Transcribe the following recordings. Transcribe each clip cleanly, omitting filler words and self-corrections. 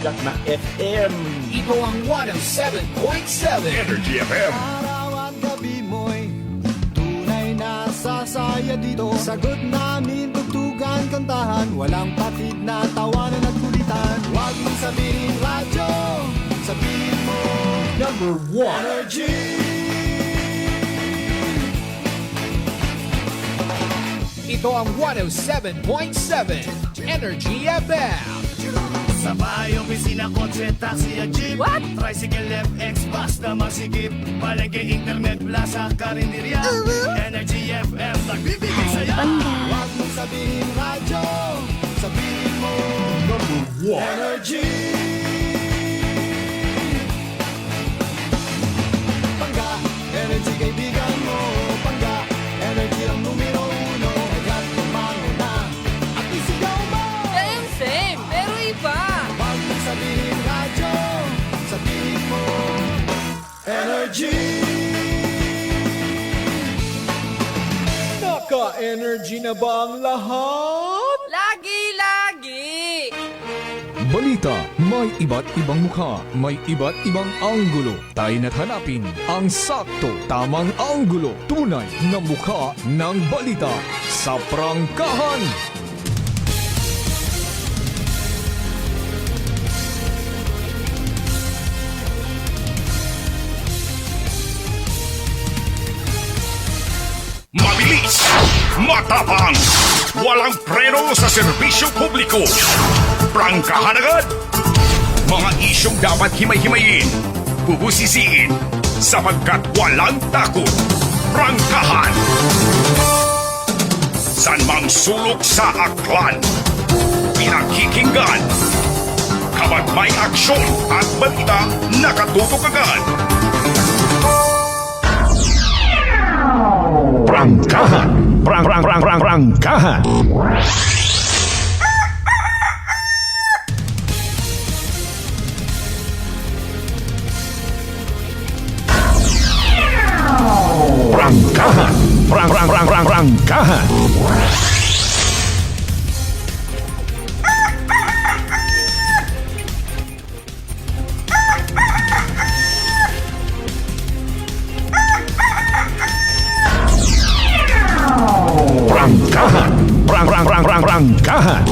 Jak na FM. Ito ang 107.7 Energy FM. Araw at gabi mo'y tunay na sasaya dito. Sagot namin, tugtugan, kantahan, walang patid na tawanan at kulitan. Huwag mong sabihin radyo, sabihin mo Number 1. Energy. Ito ang 107.7 Energy FM. Sa bahay, opisina, kotse, taxi at jeep. What? Tricycle, FX, basta masikip. Palengke, internet, plaza, karinderya. Energy FM, nagbibigay saya. Huwag mong sabihin radyo, sabihin mo Number 1. Energy. Pangga, energy kaibigan mo. Pangga, energy ang numero uno. Agad tumano na at isigaw mo. Same, pero iba. Huwag mong sabihin radyo, sabihin mo Energy. Naka-energy na ba ang lahat? Lagi-lagi. Balita, may iba't ibang mukha, may iba't ibang anggulo. Tayo na't hanapin ang sakto, tamang anggulo. Tunay na mukha ng balita sa prangkahan. Mabilis, matapang, walang preno sa serbisyo publiko. Prangkahan agad. Mga isyong dapat himay-himayin, bubusisiin, sapagkat walang takot. Prangkahan. San mang sulok sa aklan, pinakikinggan. Kapag may aksyon at balita, nakatutok agad. Prangkahan. Prangkahan. Prangkahan. Prangkahan. Prangkahan. Prangkahan.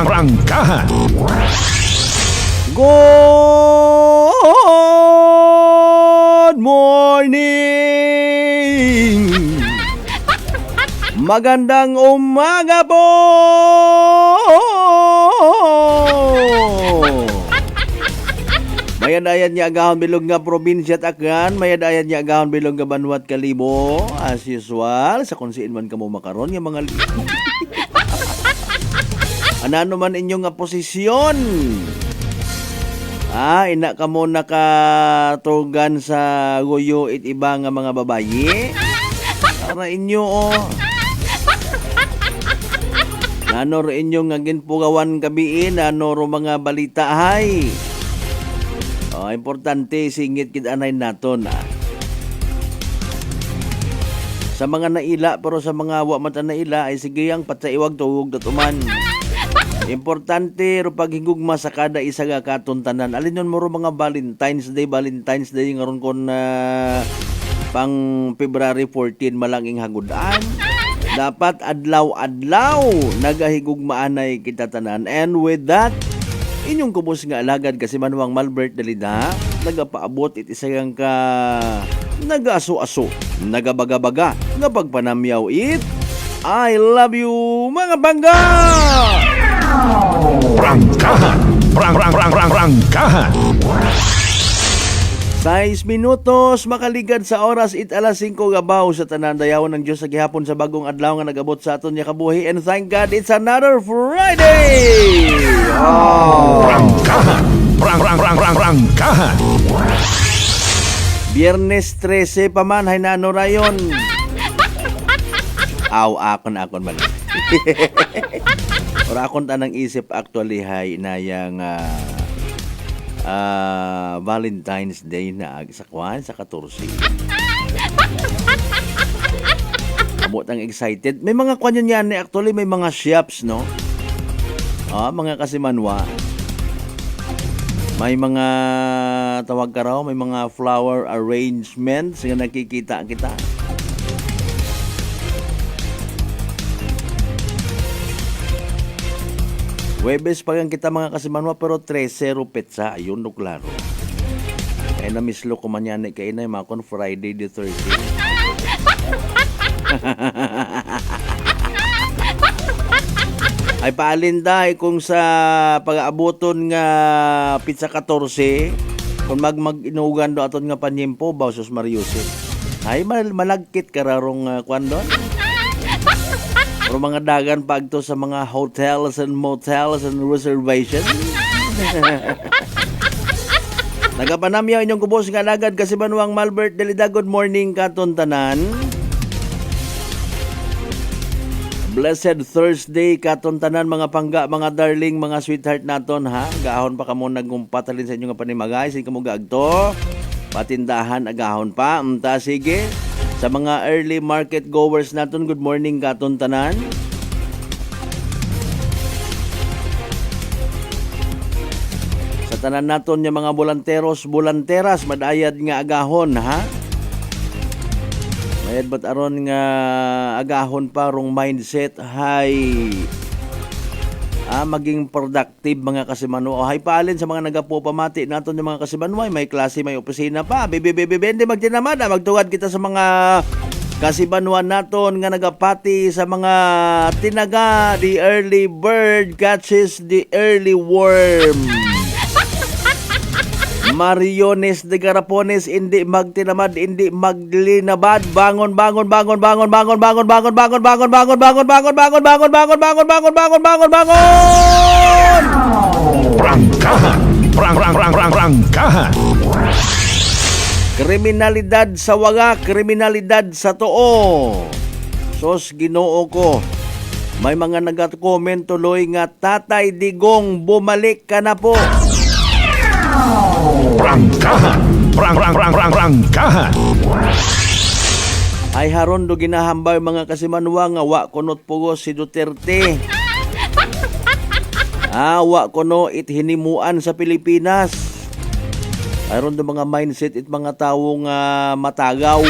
Prangkahan. Good morning! Magandang umaga po! Mayadayan niya agahon bilog nga probinsya at akgan, mayadayan niya agahon bilog nga banwat kalibo, as usual, sa kung siin man kamo makaron nga mga Anano man inyong nga posisyon? Ina ka mo nakatugan sa guyo it iba nga mga babayi? Para inyo Nano ro inyo nga ginpugawan gabiin, nano ro mga balita hay. Importante singit kid anay naton. Sa mga naila pero sa mga wa mata naila ay sige ang patsaiwag tuwog datuman. Importante ro paghigugma sa kada isa nga katuntanan. Alinon mo ro mga Valentine's Day ngaron kon pang February 14 malanging hagudan. Dapat adlaw-adlaw nagahigugmaanay kita tanan. And with that, inyong kubos nga alagad kasi manuang Malbert Dalida, nagapaabot it isayang ka nagaso-aso, nagabaga-baga, nga pagpanamyaw it. I love you, mga bangga! Prangkahan. Prangkahan. 6 minutos makaligad sa oras it alas 5 gabaw sa tanan dayawan ng Diyos sa gihapon sa bagong adlaw nga nagabot sa aton niya kabuhi, and thank God it's another Friday. Prangkahan. Prangkahan. Biyernes 13 pa man hay nano rayon. Akon man. Ora akon tanang isip actually hay inayang Valentine's Day na sa 14. Abot ang excited. May mga kwan yun yan, actually may mga shops, no? Mga kasimanwa. May mga tawag ka raw, may mga flower arrangements na nakikita kita. Webes pa yan kita mga kasimanwa, pero 13 petsa. Ayun, no, klaro. Kaya na mislo ko man yan, kaya na yung makon Friday the 13th. Ay paalinday kung sa pag-aaboton nga pizza 14, kung mag-inugan do aton nga panyempo, Bausos Mariusin. Ay malagkit kararong kwan doon. Pero mga dagan pagto sa mga hotels and motels and reservations. Nagapanamyaw inyong kubos nga lagad kasi Manuang Malbert Delida. Good morning katon tanan. Blessed Thursday katon tanan mga pangga, mga darling, mga sweetheart naton ha. Gahon pa kamo naggumpatalin sa inyo nga panimagay, sige kamo gaagto. Patindahan agahon pa. Sige. Sa mga early market goers naton, good morning katon tanan. Sa tanan naton yung mga bolanteros, bolanteras, madayad nga agahon ha. Mayad ba't aron nga agahon pa rong mindset hay maging productive mga kasimanwa. O hay paalin sa mga nagapopamati naton yung mga kasimanwa, may klase, may opisina pa. Bibibibibende magtinamada, magtuwad kita sa mga kasimanwa naton nga nagapati sa mga tinaga. The early bird catches the early worm. Mariones de Garapones, hindi magtinamad, hindi maglinabad. Bangon, bangon, bangon, bangon, bangon, bangon, bangon, bangon, bangon, bangon, bangon, bangon, bangon, bangon, bangon, bangon, bangon, bangon, bangon, bangon. Prangkahan. Prangkahan. Kriminalidad sa waga, kriminalidad sa too. Sos Ginoo ko. May mga nag-comment tuloy nga, Tatay Digong, bumalik ka na po. Prangkahan. Prangkahan. Ay haron do ginahambay mga kasimanwa nga wa kunot pugos si Duterte. Wa kuno it hinimuan sa Pilipinas. Aron do mga mindset it mga tawo nga matagaw.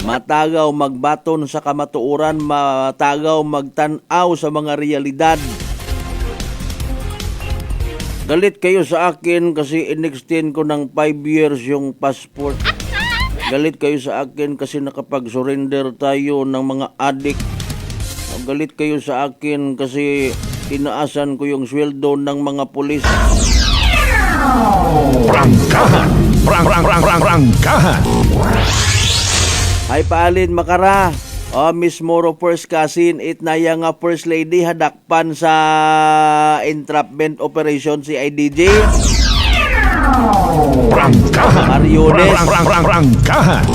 Matagaw magbaton sa kamatuoran, matagaw magtan-aw sa mga realidad. Galit kayo sa akin kasi in-extend ko ng 5 years yung passport. Galit kayo sa akin kasi nakapag-surrender tayo ng mga addict. Galit kayo sa akin kasi tinaasan ko yung sweldo ng mga pulis. Prangkahan. Prangkahan. Ay paalin makara. Miss Moro First Cousin, itnaya nga First Lady hadakpan sa entrapment operation si IDJ. Prangkahan. Mariones. Prangkahan.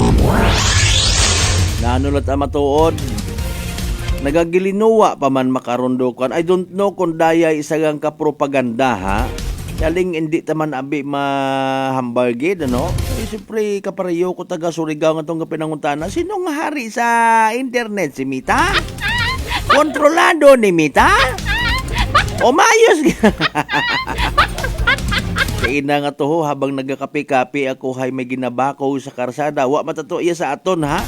Nanulat ang matuod. Nagagilinuwa pa man makarondokan. I don't know kung daya isagang kapropaganda ha. Yaling hindi taman abi mahambalgid, ano? Siyempre, kapareyo ko taga Surigao nga itong pinangutana. Sinong hari sa internet? Si Mita? Kontrolado ni Mita? O mayos? Kaina nga to ho, habang nagakapi-kapi ako hay may ginabakaw sa karsada. Wa matato iya sa aton ha.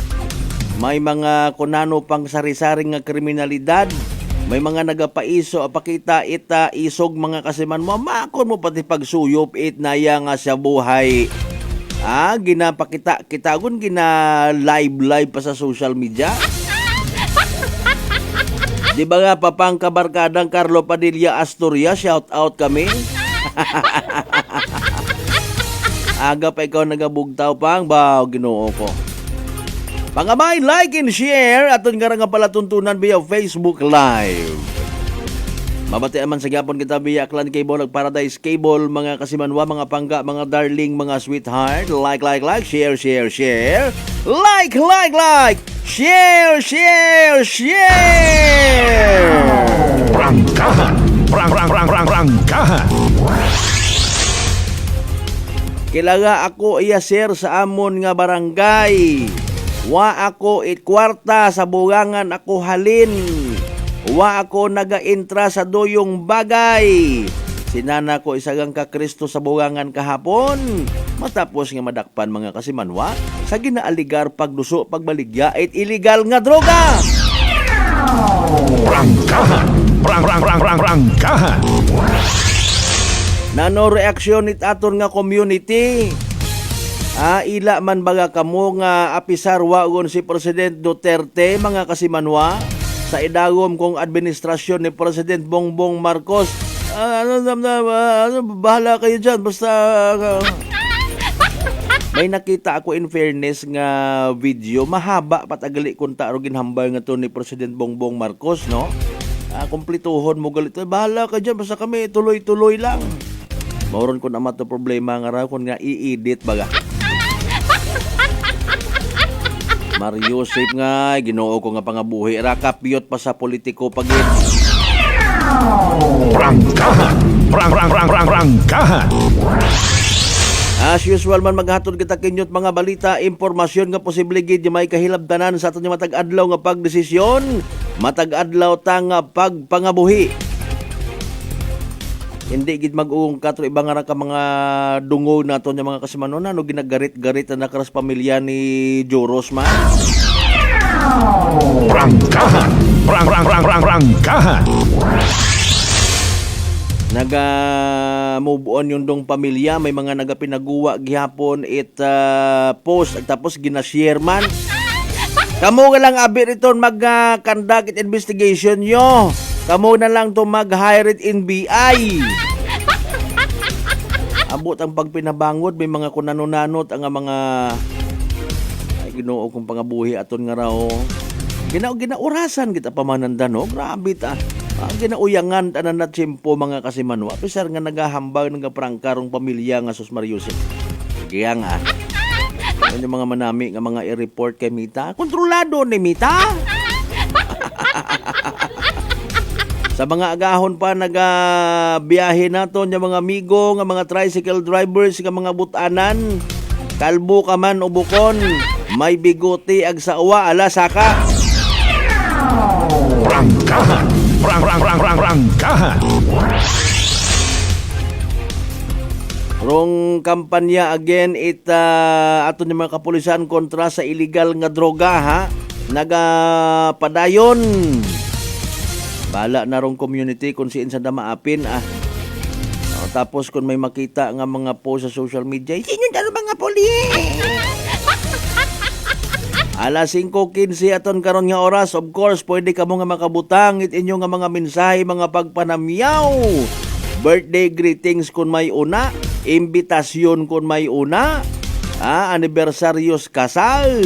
May mga kunano pang sari-saring nga kriminalidad. May mga nagapaiso, apakita ita isog mga kasiman mo. Makon mo pati pagsuyop it na nga sa buhay. Ginapakita kita kun gina live pa sa social media. Di ba nga papang kabarkadang Carlo Padilla Astoria, shout out kami. Aga pa ikaw nagabugtaw pang baw Ginoo ko. Pangamay, like and share aton nga pala tuntunan via Facebook Live. Mabati aman sa gyapon kita via Clan Cable ug Paradise Cable, mga kasimanwa, mga pangga, mga darling, mga sweetheart. Like, share. Like, share. Prangkahan. Prangkahan. Kilaga ako iya sir sa amon nga barangay. Wa ako kwarta sa bugangan ako halin. Wa ako naga-intra sa doyong bagay. Sinana ko isagang ka Kristo sa bugangan kahapon. Matapos nga madakpan mga kasimanwa sa ginaaligar pagduso pagbaligya at illegal nga droga. Prangkahan. Prangkahan. Nano reaksyon it aton nga community. Ila man baga kamo nga apisar wagon si President Duterte mga kasimanwa sa idagom kong administrasyon ni President Bongbong Marcos. Bahala kayo dyan basta may nakita ako in fairness nga video mahaba patagali kung taaro ginhambal nga to ni President Bongbong Marcos, no? Kumplituhon mo galit. Bahala ka dyan basta kami tuloy-tuloy lang. Mauron ko naman to problema nga raw kung nga i-edit baga. Mario Safe nga, ginoo ko nga pangabuhi. Rakapiyot pa sa politiko pagin. Prangkahan. Prangkahan. As usual man maghatod kita kinyot mga balita, impormasyon nga posible gid may kahilabtanan sa aton nga matag-adlaw nga pagdesisyon, matag-adlaw ta nga pagpangabuhi. Hindi gid mag-uong katro ibang nga ka mga dungo naton nga mga kasimanon no ginagarit-garit na nakaras pamilya ni Joros man. Prangkahan. Prangkahan. Naga-move on yung dong pamilya. May mga nagapinaguwa gihapon post at tapos ginashare man. Kamu nga lang abi rito mag-conduct investigation nyo. Kamu na lang to mag-hire it NBI. Abot ang pagpinabangod. May mga kunanunanot ang mga ginoo kong pangabuhi aton nga raw. Ginaurasan kita pamananda no. Grabe ta. Ginauyangan tanan na tiyempo mga kasimanwa. Pisar nga nagahambag ng prangkarong pamilya nga sus Mariusin. Kaya nga. Ano yung mga manami nga mga i-report kay Mita? Kontrolado ni Mita. Sa mga agahon pa nagabiyahe naton yung mga amigo nga mga tricycle drivers nga mga butanan. Kalbo ka man o bukon. May bigote ag sa uwa ala saka. Prangkahan. Prangkahan. Rong kampanya again aton yung mga kapulisan kontra sa illegal nga droga ha. Nagapadayon. Bala na rong community kung siin sa damaapin tapos kung may makita nga mga post sa social media, sino daro mga pulis? Alas 5:15 aton karon nga oras, of course, pwede ka mo nga makabutang it inyo nga mga mensahe, mga pagpanamyaw. Birthday greetings kung may una, imbitasyon kung may una, anibersaryos kasal,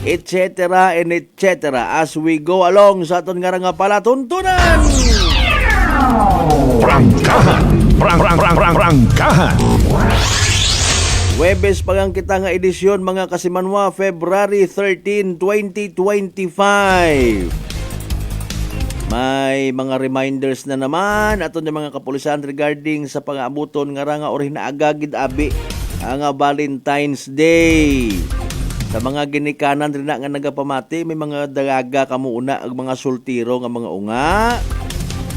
etc. and etc. As we go along sa aton nga palatuntunan. Prangkahan. Prangkahan. Webes pagang kita nga edisyon mga kasimanwa, February 13, 2025. May mga reminders na naman aton yung mga kapulisan regarding sa pang-abuton nga nga ori na agagid abi ang Valentine's Day. Sa mga ginikanan rin na nga nagapamati, may mga dalaga kamuuna ang mga sultiro nga mga unga.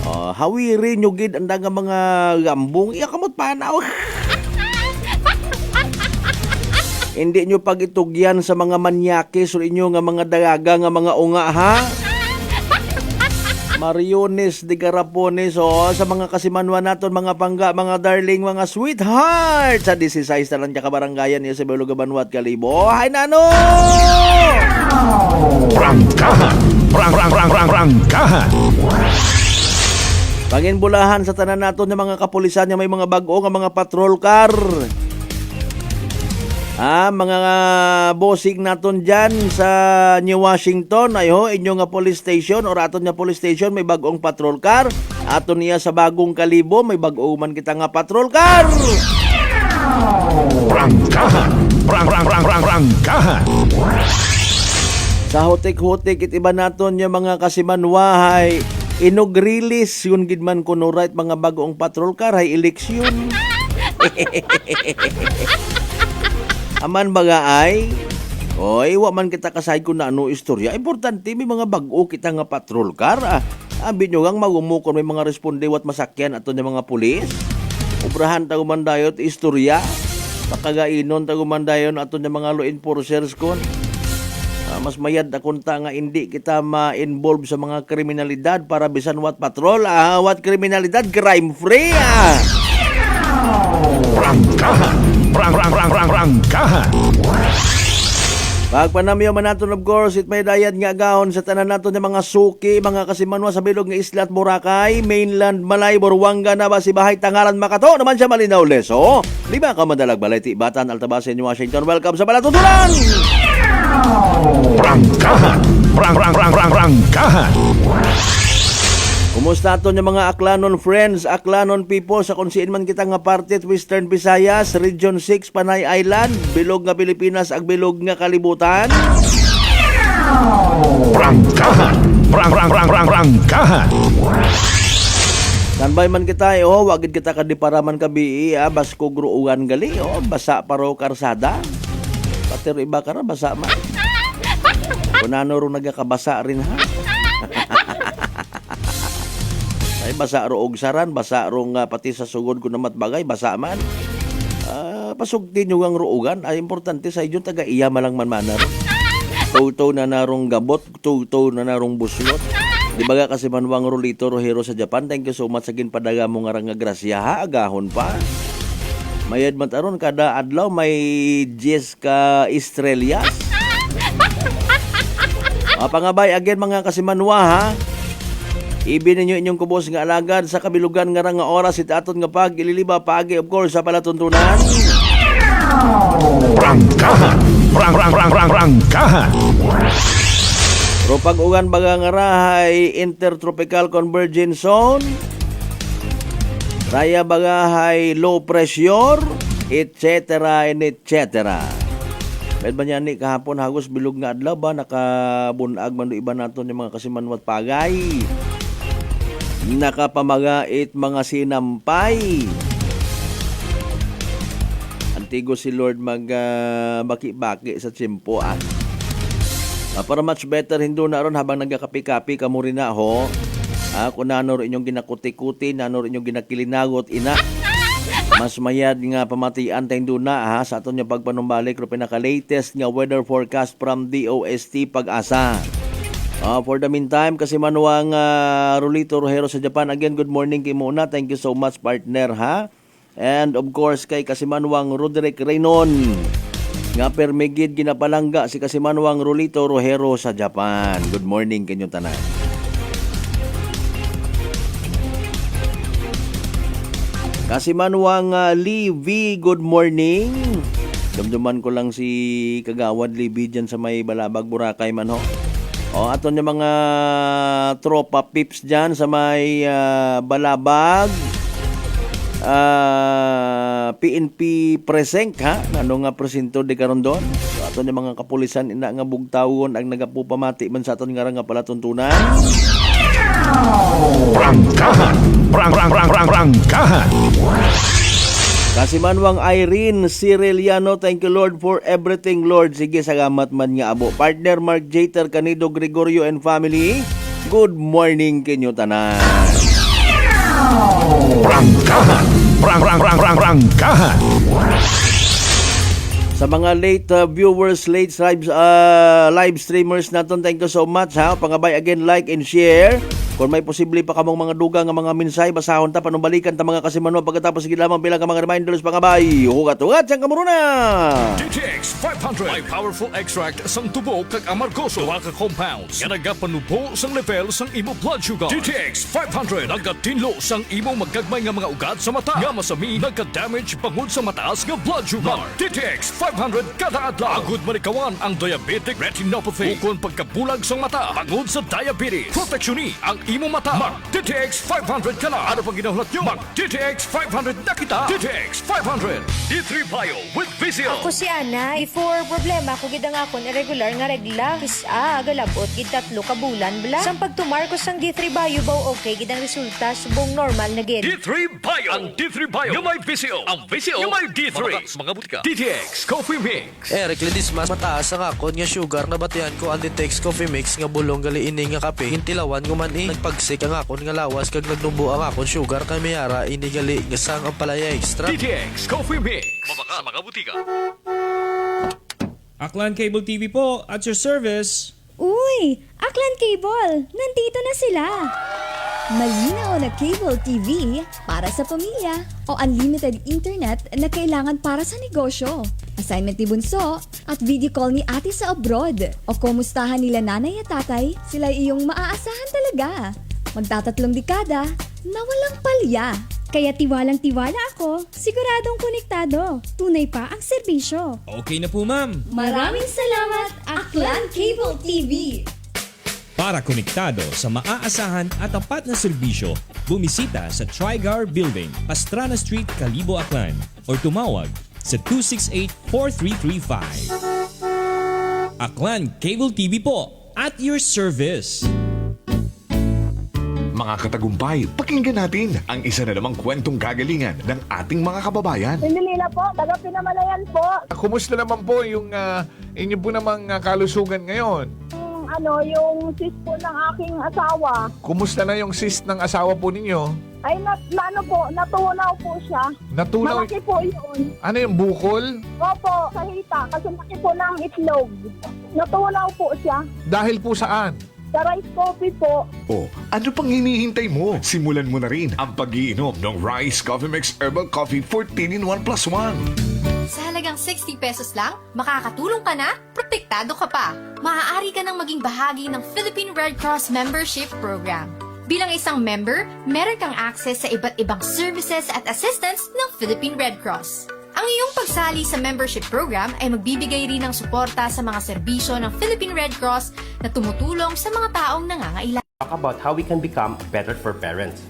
Hawiri nyo gid ang nga mga gambong iya kamot panaw. Hindi nyo pag-itugyan sa mga manyakis o inyo nga mga dalaga nga mga unga ha. Mariones de Garapones sa mga kasimanwa naton mga pangga, mga darling, mga sweetheart sa 16 na lang kabarangayan niya sa Beluga Banwat Kalibo. Hay nano! Prangkahan. Prangkahan. Panginbulahan sa tanan naton ng mga kapulisan nga may mga bag-o nga mga patrol car. Mga bossing naton dyan sa New Washington, inyo nga police station or aton nga police station may bagong patrol car. Aton niya sa Bagong Kalibo may bag-o man kita nga patrol car. Prangkahan. Prangkahan. Sa hotik-hotik itiba naton yung mga kasimanwahay inog-release yun gidman kuno right mga bagong patrol car hay eleksyon. Aman baga ay, oy, wa man kita kasay kung na ano istorya. Importante, may mga bag-o kita nga patrol car. Abi nyo gang magumukon may mga responde wat masakyan ato ng mga pulis. Ubrahan tagumandayot istorya. Pakagainon tagumandayon ato ng mga law enforcers kon. Mas mayad akunta nga hindi kita ma-involve sa mga kriminalidad para bisan wat patrol. Wat kriminalidad, crime free. Prangkahan. Prangkahan. Pagpanamyo man natin, of course, it may dayad nga gahon sa tanan nato ng mga suki, mga kasimanwa sa bilog nga isla at Boracay, mainland, Malay, Boruanga, Nabasibahay, Tangalan, Makato, naman siya Malinaw, Leso. Lima ka madalag balay, Tibatan, Altabasin, Washington. Welcome sa Balatutulan! Prangkahan. Prangkahan. Kumusta ato ng mga Aklanon friends, Aklanon people sa kung siin man kita nga parte at Western Visayas, Region 6, Panay Island, bilog nga Pilipinas, ag bilog nga kalibutan. Prangkahan. Prangkahan. Tanbay man kita, wagid kita kadiparaman kabi, basko gruugan gali, basa paro karsada. Patero iba ka basa man. Kunano ro nagakabasa rin ha. Ay basa ro og saran, basa ro nga pati sa sugod ko namat bagay, basa man. Pasugtin nyo ang ruugan, ay importante sa inyo taga iya malang manmanar. Tuto na narong gabot, tuto na narong buslot. Di ba nga kasi manwang Rolito Rohero sa Japan, thank you so much sa ginpadaga mo nga nga grasya ha, agahon pa. Mayad man taron kada adlaw may 10 ka estrellas. Pangabay again mga kasimanwa ha. Ibi ninyo inyong kubos nga alagad sa kabilugan nga nga oras itaton nga pag ililiba paagi of course sa palatuntunan. Prangkahan. Prangkahan. Pero pag-ugan baga nga rahay intertropical convergence zone, raya bagahay low pressure, etc. and etc. Kahit ba niya ni kahapon hagos bilog nga adlaw ba nakabunag man iba nato ni mga kasimanwat pagay. Nakapamagait mga sinampay. Antigo si Lord baki-baki sa tsimpo para much better hindo na ron habang nagkakapi-kapi kamo rin na ho. Kung nano rin inyong ginakuti-kuti, nano rin inyong ginakilinagot ina. Mas mayad nga pamatian tayo doon na sa aton yung pagpanumbalik ro pinaka-latest nga weather forecast from DOST Pag-asa. For the meantime, kasi manuang Rolito Rohero sa Japan. Again, good morning kay Muna. Thank you so much, partner, ha? And of course, kay Kasimanwang Roderick Reynon. Nga permigid ginapalangga si Kasimanwang Rolito Rohero sa Japan. Good morning kanyong tanan. Kasimanwang Lee V, good morning. Dumduman ko lang si Kagawad Lee V dyan sa may Balabag, Boracay man ho. Aton yung mga tropa pips dyan sa may Balabag, PNP Presenk ha, ano nga presinto de karon doon. So aton yung mga kapulisan ina nga bugtawon ang nagapupamati man sa aton nga palatuntunan. Prangkahan. Prangkahan. Kasimanwang Irene Ciriliano, thank you Lord for everything Lord. Sige, salamat man nga abo. Partner Mark Jater Canido Gregorio and family, good morning kinyo tanan. Prangkahan. Prangkahan. Sa mga late viewers, late live streamers naton, thank you so much ha. Pangabay again, like and share. Kung may posible pa kamong mga dugang nga mga minsay, basahon ta panumbalikan ta mga kasimanwa pagkatapos sige lamang bilang ka mga reminders pangabay. Hugat-hugat siyang kamuruna. DTX 500 may powerful extract sang tubo kag amargoso duha ka compounds nga nagapanubo sang level sang imo blood sugar. DTX 500 nagatinlo sang imo magagmay nga mga ugat sa mata nga masami nagka-damage bangod sa mataas nga blood sugar. DTX 500 kada adlaw agud manikawan ang diabetic retinopathy ukon pagkabulag sang mata bangod sa diabetes. Proteksyon ni ang imo mata. Mag DTX 500 ka na. Ano pang ginahulat nyo? Mag DTX 500 na kita. DTX 500. D3 Bio with Vizio. Ako si Ana, before problema ko gid ang akon irregular nga regla. Kisa galabot gid 3 ka bulan bla. Sang pagtumar ko sang D3 Bio baw okay gid ang resulta subong normal na gid. D3 Bio. Ang D3 Bio. Yung may Vizio. Ang Vizio. Yung may D3. Mga butika. DTX Coffee Mix. Eric Lidis mas mataas ang akon nga sugar na batihan ko ang DTX Coffee Mix nga bulong gali ini nga kape. Hintilawan ko man nagpagsik ang akon nga lawas kag nagnubo ang akon sugar kay mayara ini gali nga sang ang palaya extra. DTX Coffee Mix. Mabaka mga butika. Aklan Cable TV po, at your service. Uy! Aklan Cable! Nandito na sila! Malinaw na cable TV para sa pamilya o unlimited internet na kailangan para sa negosyo. Assignment ni Bunso at video call ni ate sa abroad. O kumustahan nila nanay at tatay, sila iyong maaasahan talaga. Magtatatlong dekada na walang palya. Kaya tiwalang-tiwala ako, siguradong konektado. Tunay pa ang serbisyo. Okay na po, ma'am. Maraming salamat, Aklan Cable TV! Para konektado sa maaasahan at tapat na serbisyo, bumisita sa Trigar Building, Pastrana Street, Calibo, Aklan or tumawag sa 268-4335. Aklan Cable TV po, at your service. Mga katagumpay, pakinggan natin ang isa na namang kwentong kagalingan ng ating mga kababayan. Pindilina po, taga Pinamalayan po. Kumusta naman po yung inyo po namang kalusugan ngayon? Yung sis po ng aking asawa. Kumusta na yung cyst ng asawa po ninyo? Ay, natunaw po siya. Natunaw? Malaki po yun. Ano yung bukol? Opo, sa hita, kasi laki po ng itlog. Natunaw po siya. Dahil po saan? Sa rice coffee po. O, ano pang hinihintay mo? Simulan mo na rin ang pag-iinom ng Rice Coffee Mix Herbal Coffee 14 in 1 plus 1. Sa halagang 60 pesos lang, makakatulong ka na, protektado ka pa. Maaari ka nang maging bahagi ng Philippine Red Cross Membership Program. Bilang isang member, meron kang access sa iba't ibang services at assistance ng Philippine Red Cross. Ang iyong pagsali sa membership program ay magbibigay rin ng suporta sa mga serbisyo ng Philippine Red Cross na tumutulong sa mga taong nangangailangan. Talk about how we can become better for parents.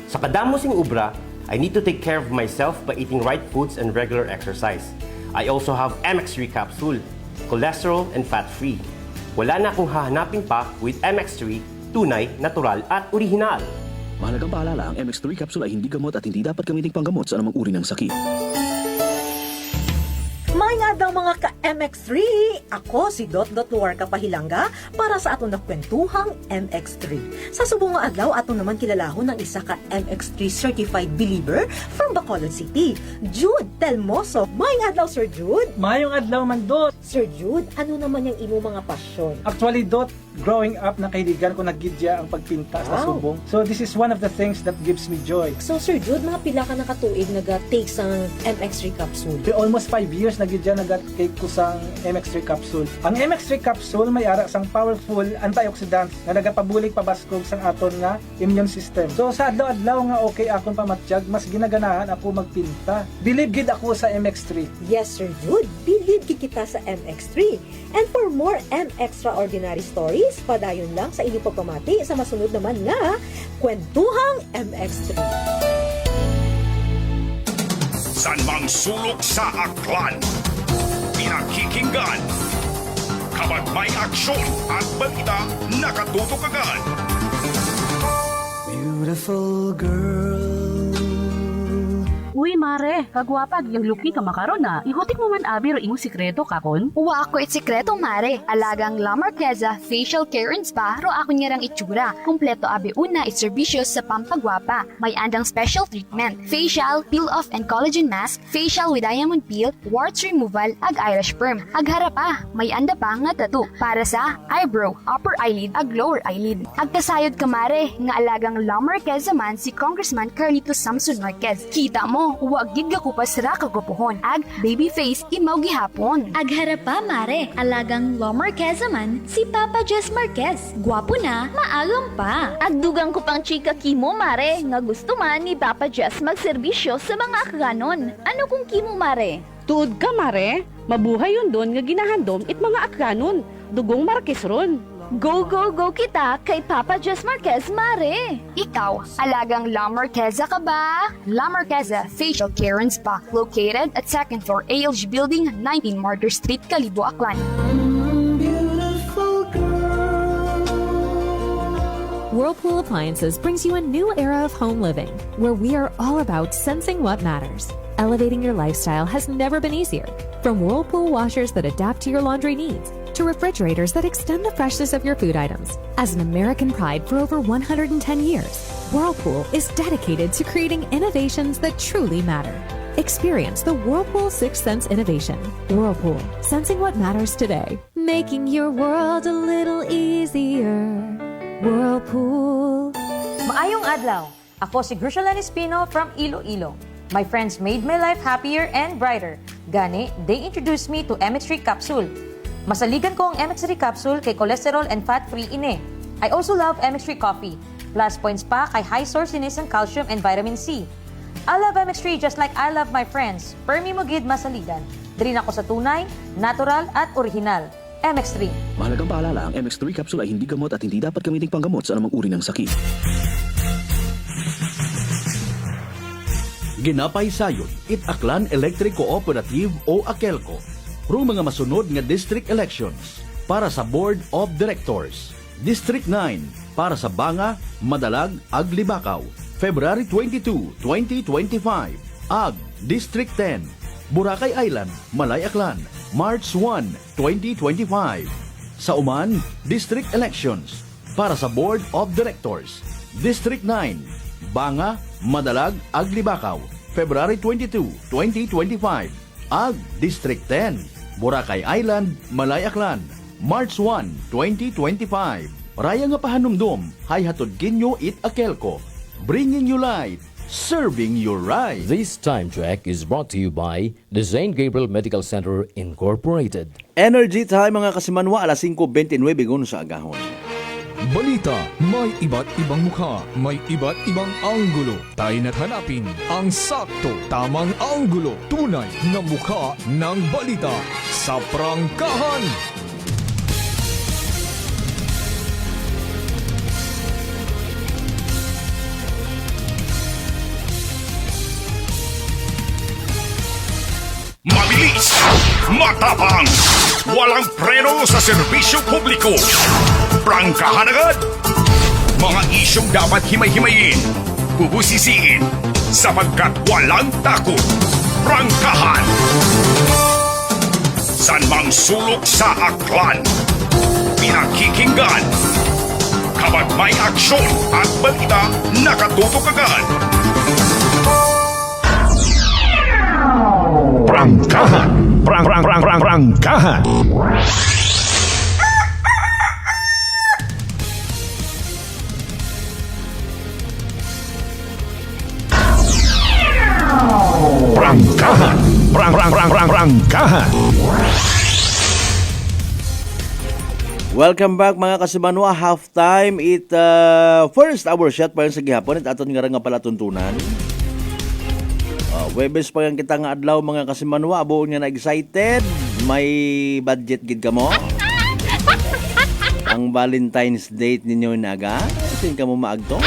Sa kadamosing ubra, I need to take care of myself by eating right foods and regular exercise. I also have MX3 capsule, cholesterol and fat-free. Wala na akong hahanapin pa with MX3, tunay, natural at orihinal. Mahalagang paalala, ang MX3 capsule ay hindi gamot at hindi dapat gamitin panggamot sa anumang uri ng sakit. Mga daw mga ka-MX3, ako si Dot Luar Kapahilanga para sa atong nakwentuhang MX3. Sa subong nga adlaw ato naman kilalahon ng isa ka MX3 certified believer from Bacolod City, Jude Telmoso. Mayong adlaw, Sir Jude. Mayong adlaw man, Dot. Sir Jude, ano naman yung imo mga pasyon? Actually, Dot, growing up nakaidigan ko nagidya ang pagpinta sa subong. So this is one of the things that gives me joy. So Sir Jude, mga pila ka nakatuig naga-take sa MX3 capsule? Almost 5 years nagidya naga-take ko sa MX3 capsule. Ang MX3 capsule may ara sang powerful antioxidant na nagapabulig pabaskog sang aton nga immune system. So sa adlaw-adlaw nga okay akon pamatiyag, mas ginaganahan ako magpinta. Believe gid ako sa MX3. Yes, Sir Jude, believe gid kita sa MX3. And for more extraordinary stories, padayon lang sa inyong pagpamati sa masunod naman nga Kwentuhang MX3. San mang sulok sa aklan, pinakikinggan. Kapag may aksyon at balita, nakatutok agad. Beautiful girl. Uy, mare, kagwapag yung luki ka makaron na. Ihutik mo man abi ro imong sikreto kakon. Uwa ako sikreto, mare. Alagang La Marqueza Facial Care and Spa ro ako niyarang itsura. Kompleto abi una iserbisyo sa pampagwapa. May andang special treatment, facial, peel-off and collagen mask, facial with diamond peel, warts removal, ag eyelash perm. Ag harapa, may anda pa nga tattoo para sa eyebrow, upper eyelid, ag lower eyelid. Ag kasayod ka, mare, nga alagang La Marqueza man si Congressman Carlito Samson Marquez. Kita mo, huwag gid ko pasra kagupuhon. Ag baby face imaw gihapon. Ag harapa, mare, alagang La Marqueza man si Papa Jess Marquez. Gwapo na, maagam pa. Ag dugang ko pang chika kimo, mare, nga gusto man ni Papa Jess magserbisyo sa mga akganon. Ano kung kimo, mare? Tuod ka, mare. Mabuhay yun doon nga ginahandom it mga akganon. Dugong Marquez ron. Go, go, go kita kay Papa Jess Marquez, Mare. Ikaw, alagang La Marqueza ka ba? La Marqueza Facial Care and Spa, located at 2nd floor ALG Building, 19 Martyr Street, Calibo, Aklan. Whirlpool Appliances brings you a new era of home living, where we are all about sensing what matters. Elevating your lifestyle has never been easier. From Whirlpool washers that adapt to your laundry needs, to refrigerators that extend the freshness of your food items. As an American pride for over 110 years, Whirlpool is dedicated to creating innovations that truly matter. Experience the Whirlpool Sixth Sense innovation. Whirlpool, sensing what matters today. Making your world a little easier. Whirlpool. Maayong adlaw. Ako si Grishalan Espino from Iloilo. My friends made my life happier and brighter. Gani, they introduced me to MX3 Capsule. Masaligan ko ang MX3 Capsule kay cholesterol and fat-free ine. I also love MX3 Coffee. Plus points pa kay high sourciness ng calcium and vitamin C. I love MX3 just like I love my friends. Permi mo gid masaligan. Diri ako sa tunay, natural at original. MX3. Mahalagang paalala, ang MX3 capsule ay hindi gamot at hindi dapat gamiting panggamot sa anumang uri ng sakit. Ginapay sayon, Aklan Electric Cooperative o AKELCO. Ru mga masunod nga district elections para sa Board of Directors. District 9 para sa Banga, Madalag, Aglibakaw, February 22, 2025. Ag, District 10, Boracay Island, Malay Aklan, March 1, 2025. Sa Uman, District Elections para sa Board of Directors. District 9, Banga, Madalag, Aglibakaw, February 22, 2025. Ag, District 10, Boracay Island, Malay Aklan, March 1, 2025. Raya nga pahanumdum, hay hatod kinyo AKELCO. Bringing you light, serving you right. This time check is brought to you by the St. Gabriel Medical Center Incorporated. Energy time mga kasimanwa, alas 5:29 gun sa agahon. Balita, may iba't ibang mukha, may iba't ibang anggulo. Tayo na't hanapin ang sakto, tamang anggulo, tunay na mukha ng balita sa prangkahan. Mabilis, matapang, walang preno sa serbisyo publiko. Prangkahan agad. Mga isyong dapat himay-himayin, bubusisiin, sapagkat walang takot. Prangkahan. San mang sulok sa aklan, pinakikinggan. Kapag may aksyon at balita, nakatutok agad. Prangkahan. Prangkahan. Prangkahan. Prangkahan. Welcome back mga kasimanwa, halftime first hour shot pa rin sa gihapon at aton nga pala tuntunan. Webes pa yan kita nga adlaw mga kasimanwa, abuon nga na excited, may budget gid ka mo. Ang Valentine's date ninyo naga, sin ka mo maagto?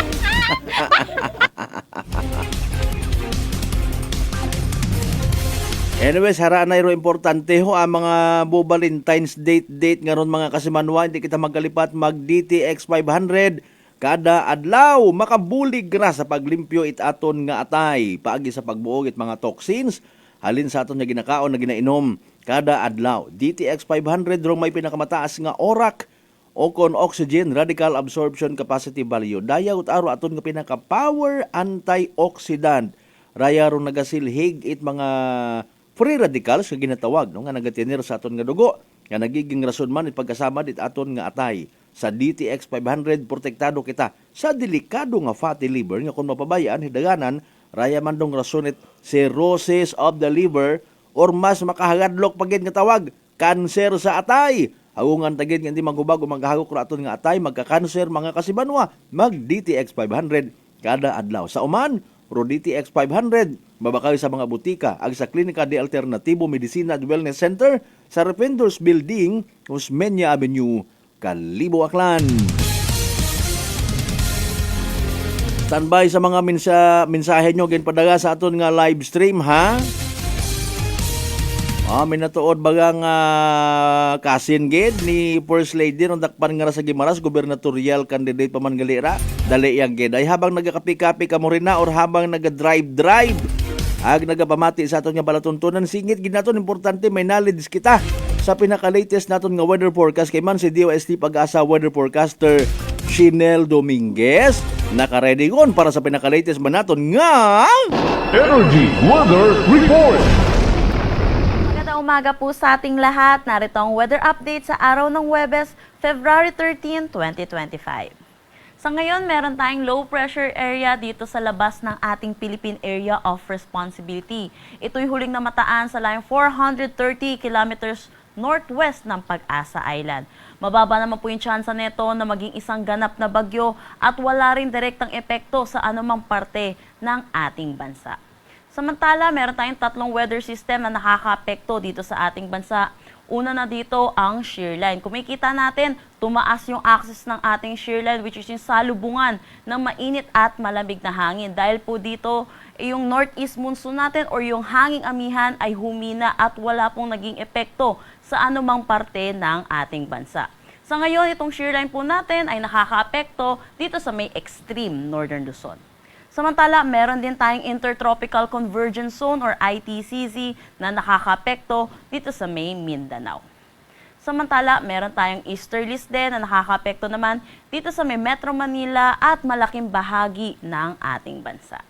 Anyways, haraan na iro importante ho ang mga Valentine's date nga ron mga kasimanwa, hindi kita magkalipat mag DTX 500 kada adlaw makabulig ra sa paglimpyo it aton nga atay paagi sa pagbuog it mga toxins halin sa aton nga ginakaon na ginainom kada adlaw. DTX 500 rong may pinakamataas nga ORAC o kon oxygen radical absorption capacity value. Dayaw aro aton nga pinaka power antioxidant. Raya rong nagasilhig it mga free radicals nga ginatawag no nga nagatinir sa aton nga dugo nga nagiging rason man it pagkasama dit aton nga atay. Sa DTX 500, protektado kita sa delikado nga fatty liver nga kung mapabayaan, hidaganan, raya man dong rasonet cirrhosis of the liver or mas makahagadlok pagid nga tawag, cancer sa atay. Hagungan tagid nga hindi maghubag o maghahagok ra aton nga atay, magka-cancer mga kasibanwa, mag DTX 500 kada adlaw. Sa uman, ro DTX 500, mabakay sa mga butika, ag sa Klinika de Alternativo Medicina at Wellness Center sa Rependors Building, Osmeña Avenue, Kalibo Aklan. Standby sa mga mensahe nyo ginpadaga sa aton nga live stream ha. Minatuod bagang kasin gid ni First Lady nung dakpan nga sa Gimaras, gubernatorial candidate pa man galira. Dali yang gid ay habang nagakapi-kapi ka mo rin na or habang naga-drive ag nagapamati sa aton nga balatuntunan singit gid naton importante may knowledge kita sa pinaka-latest naton nga weather forecast kay man si DOST Pag-asa weather forecaster Shinel Dominguez naka-ready gon para sa pinaka-latest man naton nga Energy Weather Report. Magandang umaga po sa ating lahat. Narito ang weather update sa araw ng Huwebes, February 13, 2025. Sa ngayon, meron tayong low pressure area dito sa labas ng ating Philippine Area of Responsibility. Ito'y huling namataan sa layong 430 kilometers northwest ng Pag-asa Island. Mababa naman po yung tsansa nito na maging isang ganap na bagyo at wala rin direktang epekto sa anumang parte ng ating bansa. Samantala, meron tayong tatlong weather system na nakaka-apekto dito sa ating bansa. Una na dito ang shear line. Kung makikita natin, tumaas yung axis ng ating shear line which is yung salubungan ng mainit at malamig na hangin. Dahil po dito, yung northeast monsoon natin or yung hanging amihan ay humina at wala pong naging epekto sa anumang parte ng ating bansa. Sa ngayon, itong shear line po natin ay nakaka-apekto dito sa may extreme northern Luzon. Samantala, meron din tayong Intertropical Convergence Zone or ITCZ na nakaka-apekto dito sa may Mindanao. Samantala, meron tayong easterlies din na nakaka-apekto naman dito sa may Metro Manila at malaking bahagi ng ating bansa.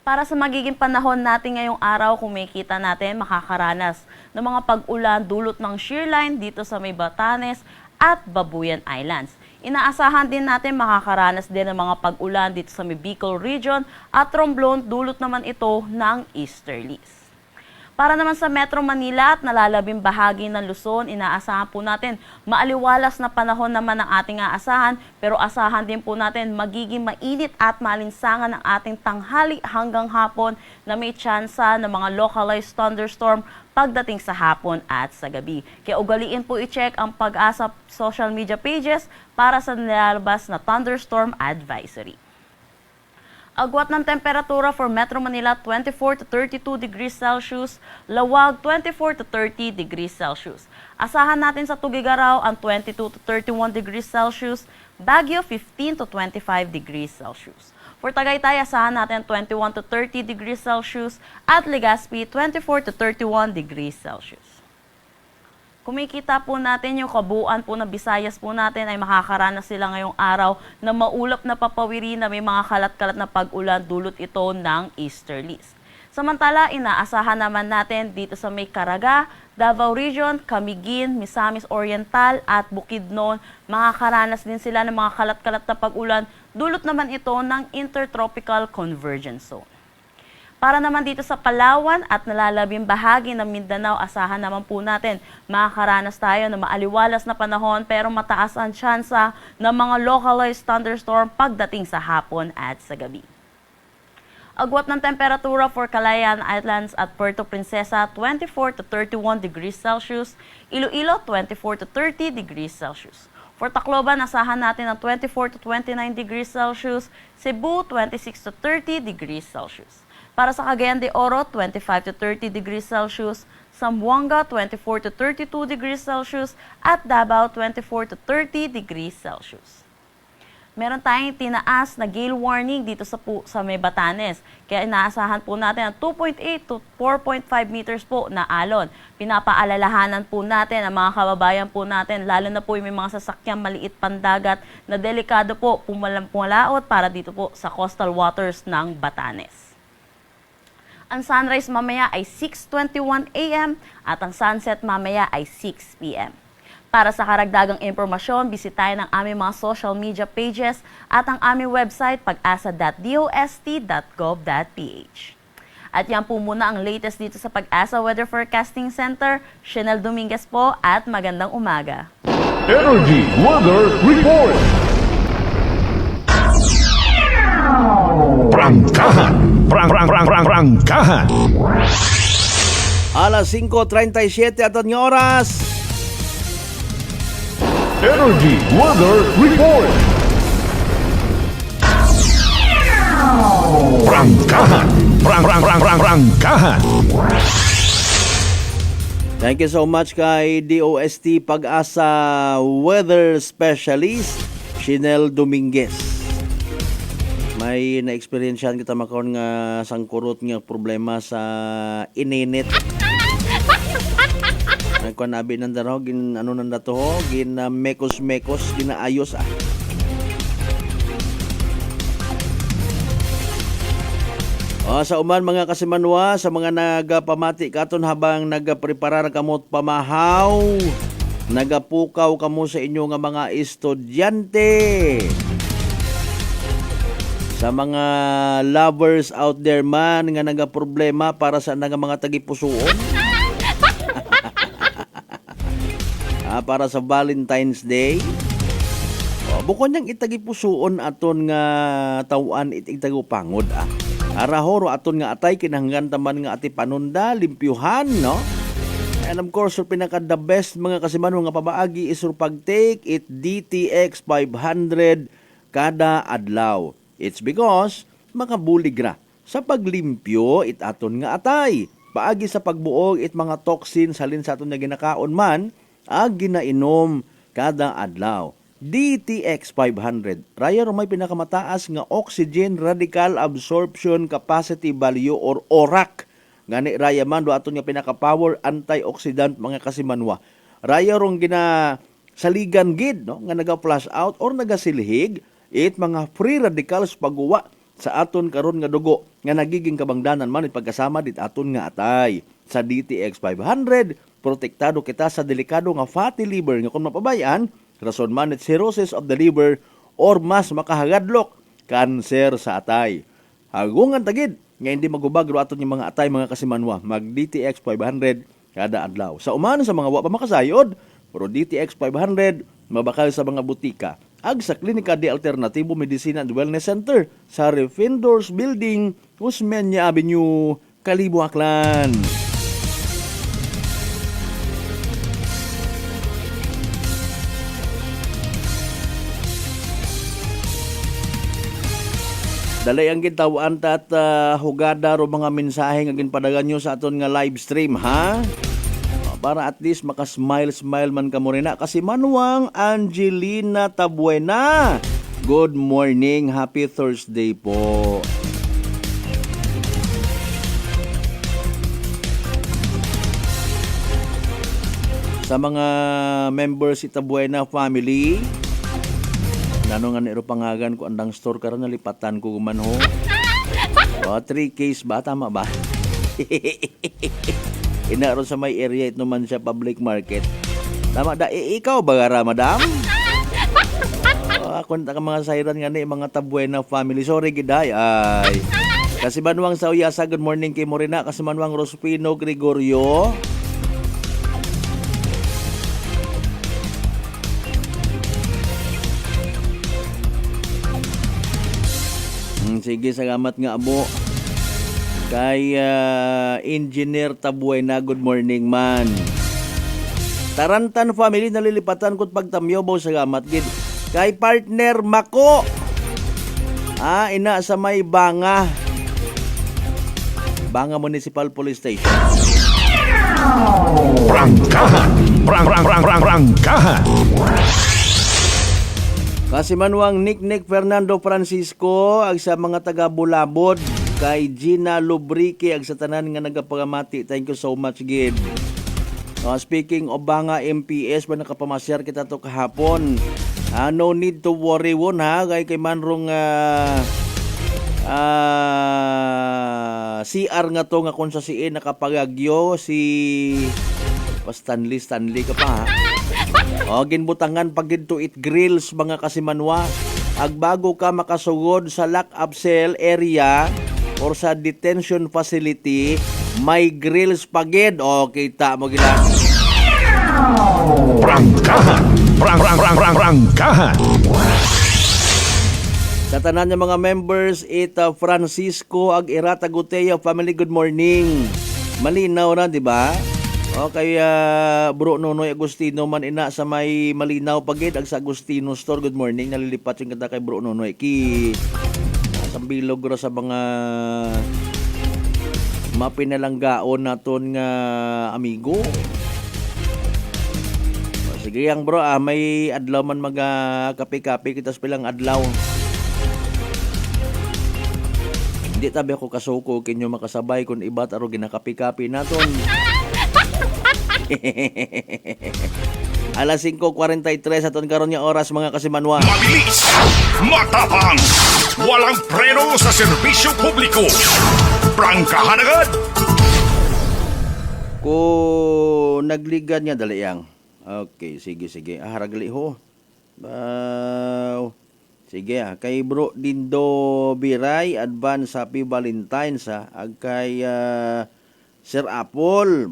Para sa magiging panahon natin ngayong araw, kung makikita natin, makakaranas ng mga pag-ulan dulot ng shear line dito sa may Batanes at Babuyan Islands. Inaasahan din natin makakaranas din ng mga pag-ulan dito sa may Bicol Region at Romblon, dulot naman ito ng easterlies. Para naman sa Metro Manila at nalalabing bahagi ng Luzon, inaasahan po natin maaliwalas na panahon naman ang ating aasahan, pero asahan din po natin magiging mainit at malinsangan ang ating tanghali hanggang hapon na may tsansa ng mga localized thunderstorm pagdating sa hapon at sa gabi. Kaya ugaliin po i-check ang Pag-asa social media pages para sa nilalabas na thunderstorm advisory. Agwat ng temperatura for Metro Manila 24 to 32 degrees Celsius, Lawag 24 to 30 degrees Celsius. Asahan natin sa Tugigaraw ang 22 to 31 degrees Celsius, Baguio 15 to 25 degrees Celsius. For Tagaytay, asahan natin 21 to 30 degrees Celsius at Legazpi 24 to 31 degrees Celsius. Kumikita po natin yung kabuuan po ng Visayas po natin ay makakaranas sila ngayong araw na maulap na papawiri na may mga kalat-kalat na pag-ulan dulot ito ng easterlies. Samantala, inaasahan naman natin dito sa may Caraga, Davao Region, Camiguin, Misamis Oriental at Bukidnon, makakaranas din sila ng mga kalat-kalat na pag-ulan dulot naman ito ng Intertropical Convergence Zone. Para naman dito sa Palawan at nalalabing bahagi ng Mindanao, asahan naman po natin makakaranas tayo ng maaliwalas na panahon pero mataas ang tsansa ng mga localized thunderstorm pagdating sa hapon at sa gabi. Agwat ng temperatura for Calayan Islands at Puerto Princesa 24 to 31 degrees Celsius, Iloilo 24 to 30 degrees Celsius. For Tacloban, asahan natin ng 24 to 29 degrees Celsius, Cebu 26 to 30 degrees Celsius. Para sa Cagayan de Oro, 25 to 30 degrees Celsius, Zamboanga, 24 to 32 degrees Celsius, at Davao, 24 to 30 degrees Celsius. Meron tayong tinaas na gale warning dito sa may Batanes. Kaya inaasahan po natin ang 2.8 to 4.5 meters po na alon. Pinapaalalahanan po natin ang mga kababayan po natin, lalo na po yung may mga sasakyang maliit pandagat na delikado po pumalaot para dito po sa coastal waters ng Batanes. Ang sunrise mamaya ay 6:21 a.m. at ang sunset mamaya ay 6 p.m. Para sa karagdagang impormasyon, bisitahin ang aming mga social media pages at ang aming website pag-asa.dost.gov.ph. At yan po muna ang latest dito sa Pag-asa Weather Forecasting Center. Shinel Dominguez po at magandang umaga. Energy Weather Report. Prangkahan. Prangkahan. Alas 5:37 aton nga oras. Energy Weather Report. Prangkahan. Prangkahan. Thank you so much kay DOST Pag-asa Weather Specialist, Shinel Dominguez. May na-experiensyan kita makaon nga sangkurot nga problema sa ininit. Nagkuhan nabi ng daraw, ano nanda to ho, mekos-mekos, ginaayos ah. Sa uman mga kasimanwa, sa mga nagapamati katon habang nagpreparar kamot pamahaw, nagapukaw kamo sa inyo nga mga estudyante. Sa mga lovers out there man nga nagaproblema para sa mga tagipusoon. Para sa Valentine's Day. Bukod niyang itagipusoon aton nga tawaan itagupangod ah. Arahoro aton nga atay kinahanglan taman nga ati panunda, limpyuhan, no? And of course, pinaka the best mga kasimano nga pabaagi is pag-take it DTX 500 kada adlaw. It's because makabulig ra sa paglimpyo it aton nga atay. Paagi sa pagbuog it mga toxin salin sa aton nga ginakaon man ag ginainom kada adlaw. DTX 500. Raya may pinakamataas nga oxygen radical absorption capacity value or ORAC. Ngani raya man do aton nga pinaka-power antioxidant mga kasimanwa. Raya rong gina saligan gid no nga naga-flush out or nagasilhig it mga free radicals pagguwa sa aton karon nga dugo nga nagiging kabangdanan man it pagkasama dit aton nga atay. Sa DTX 500, protektado kita sa delikado nga fatty liver nga kung mapabayaan rason man it cirrhosis of the liver or mas makahagadlok kanser sa atay. Hagungan tagid nga hindi magubag ro aton yung mga atay mga kasimanwa mag DTX 500 kada adlaw. Sa uman sa mga wa pa makasayod, pero DTX 500 mabakal sa mga butika ag sa Klinika de Alternatibo Medicina and Wellness Center sa Refendors Building, Usmeña Avenue, Kalibo, Aklan. Dalay ang gitawaan at hugada ro mga mensahe nga ginpadagan nyo sa aton nga live stream ha. Para at least makasmile-smile man ka mo rin na. Kasi Manuang Angelina Tabuena. Good morning, happy Thursday po. Sa mga members sa Tabuena family, nano nga nero pangagan ko andang store karon nalipatan ko guman ho. 3 case ba tama ba? Inaron sa may area ito man siya public market. Tama da ikaw ba gara madam? Ako ka mga sayran nga ni mga Tabuena family. Sorry giday ay. Kasi Manuang Sauyasa, good morning kay Morena. Kasi Manuang Rospino Gregorio. Sige, salamat nga amo. Kay Engineer Tabuena, good morning man. Tarantan family, nalilipatan ko't pagtamyobaw, salamat gid. Kay partner Mako. Ina sa may Banga. Banga Municipal Police Station. Prangkahan. Prangkahan. Kasi Manuang Nick Fernando Francisco ag sa mga taga Bulabod, kay Gina Lubrique ag sa tanan nga nagapagamati. Thank you so much gid. Speaking of Banga MPS, ba nakapamasyar kita to kahapon. No need to worry won ha kay manrong CR nga to nga kung sa siin nakapagagyo si Stanley ka pa ha. Ginbutangan pagid to eat grills mga kasimanwa. Agbago ka makasugod sa lock-up cell area or sa detention facility, may grills pagid. Kita mo gila. Prangkahan. Prangkahan. Sa tanan ng mga members, Francisco ag Irata Guteo family, good morning. Malinaw na, di ba? O kay Bro Nonoy Agustino man ina sa may Malinaw pagid ag sa Agustino Store. Good morning. Nalilipat yung kanta kay Bro Nonoy. Sambilog ra sa mga mapinalanggaon naton nga amigo. O, sige yang bro, may adlaw man kape-kape kita sa pilang adlaw. Hindi tabi ako kasuko kinyo makasabay kung ibat aro ginakapi-kapi naton. Alas 5:43 aton karon nga oras mga kasimanwa. Mabilis, matapang, walang preno sa serbisyo publiko. Prangkahan agad. Kung nagligan niya dali yang. Okay, sige. Haragali ho. Sige kay Bro Dindo Biray, advance happy Valentine's ag kay Sir Apple.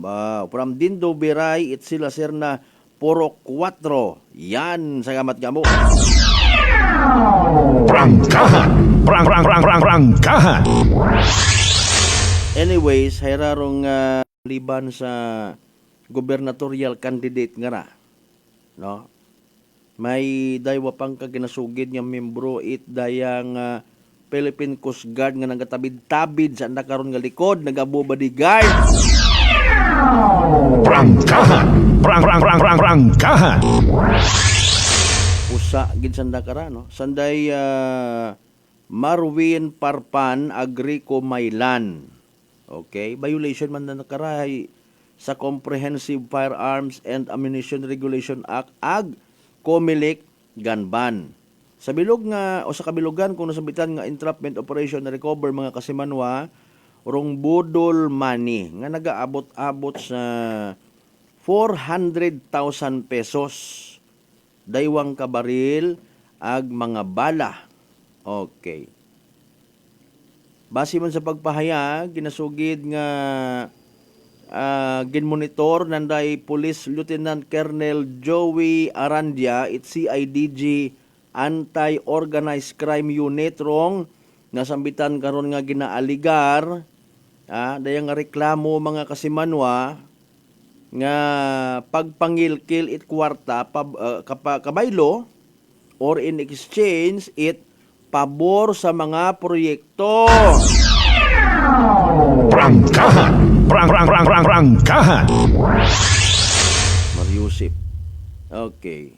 From Dindo Biray, it's sila sir na puro 4. Yan, salamat mo. Prangkahan. Prangkahan. Anyways, hayrarong liban sa gubernatorial candidate nga ra. No? May daywa pang kaginasugid nga membro it dayang Philippine Coast Guard nga nagatabid-tabid sa nakaron nga likod, nagabobodyguard. Prangkahan. Prangkahan. Usa gid sanda kara no. Sanday Marwin Parpan Agrico Mailan. Okay, violation man na nakaray sa Comprehensive Firearms and Ammunition Regulation Act ag COMELEC gun ban. Sa bilog nga o sa kabilugan kung nasabitan nga entrapment operation na recover mga kasimanwa rong budol money nga nagaabot-abot sa 400,000 pesos. Daywang kabaril ag mga bala. Okay. Base man sa pagpahayag, ginasugid nga ginmonitor nanday Police Lieutenant Colonel Joey Arandia it CIDG Anti-Organized Crime Unit rong nasambitan karon nga ginaaligar dayang nga reklamo mga kasimanwa nga pagpangilkil it kwarta kabaylo or in exchange it pabor sa mga proyekto. Prangkahan. Prangkahan. Mariusip. Okay.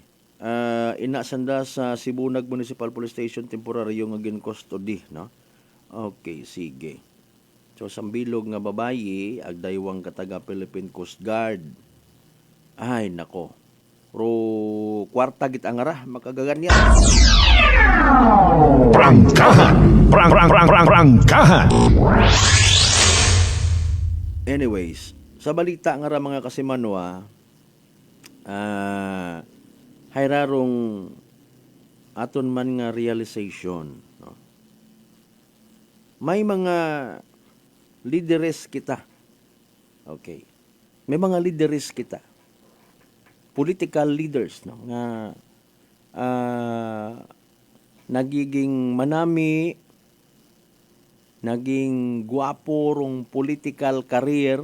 Inasanda sa Sibunag Municipal Police Station temporaryo nga gin-custody, no? Okay, sige. So sambilog nga babayi ag daywang kataga Philippine Coast Guard. Ay nako. Ro kwarta git angara makagaganyan. Prangkahan. Prangkahan. Anyways, sa balita nga ra mga kasimanwa, hayrarong aton man nga realization, no? May mga leaders kita. Okay. May mga leaders kita. Political leaders, no, nga nagiging manami, naging guwapo rong political career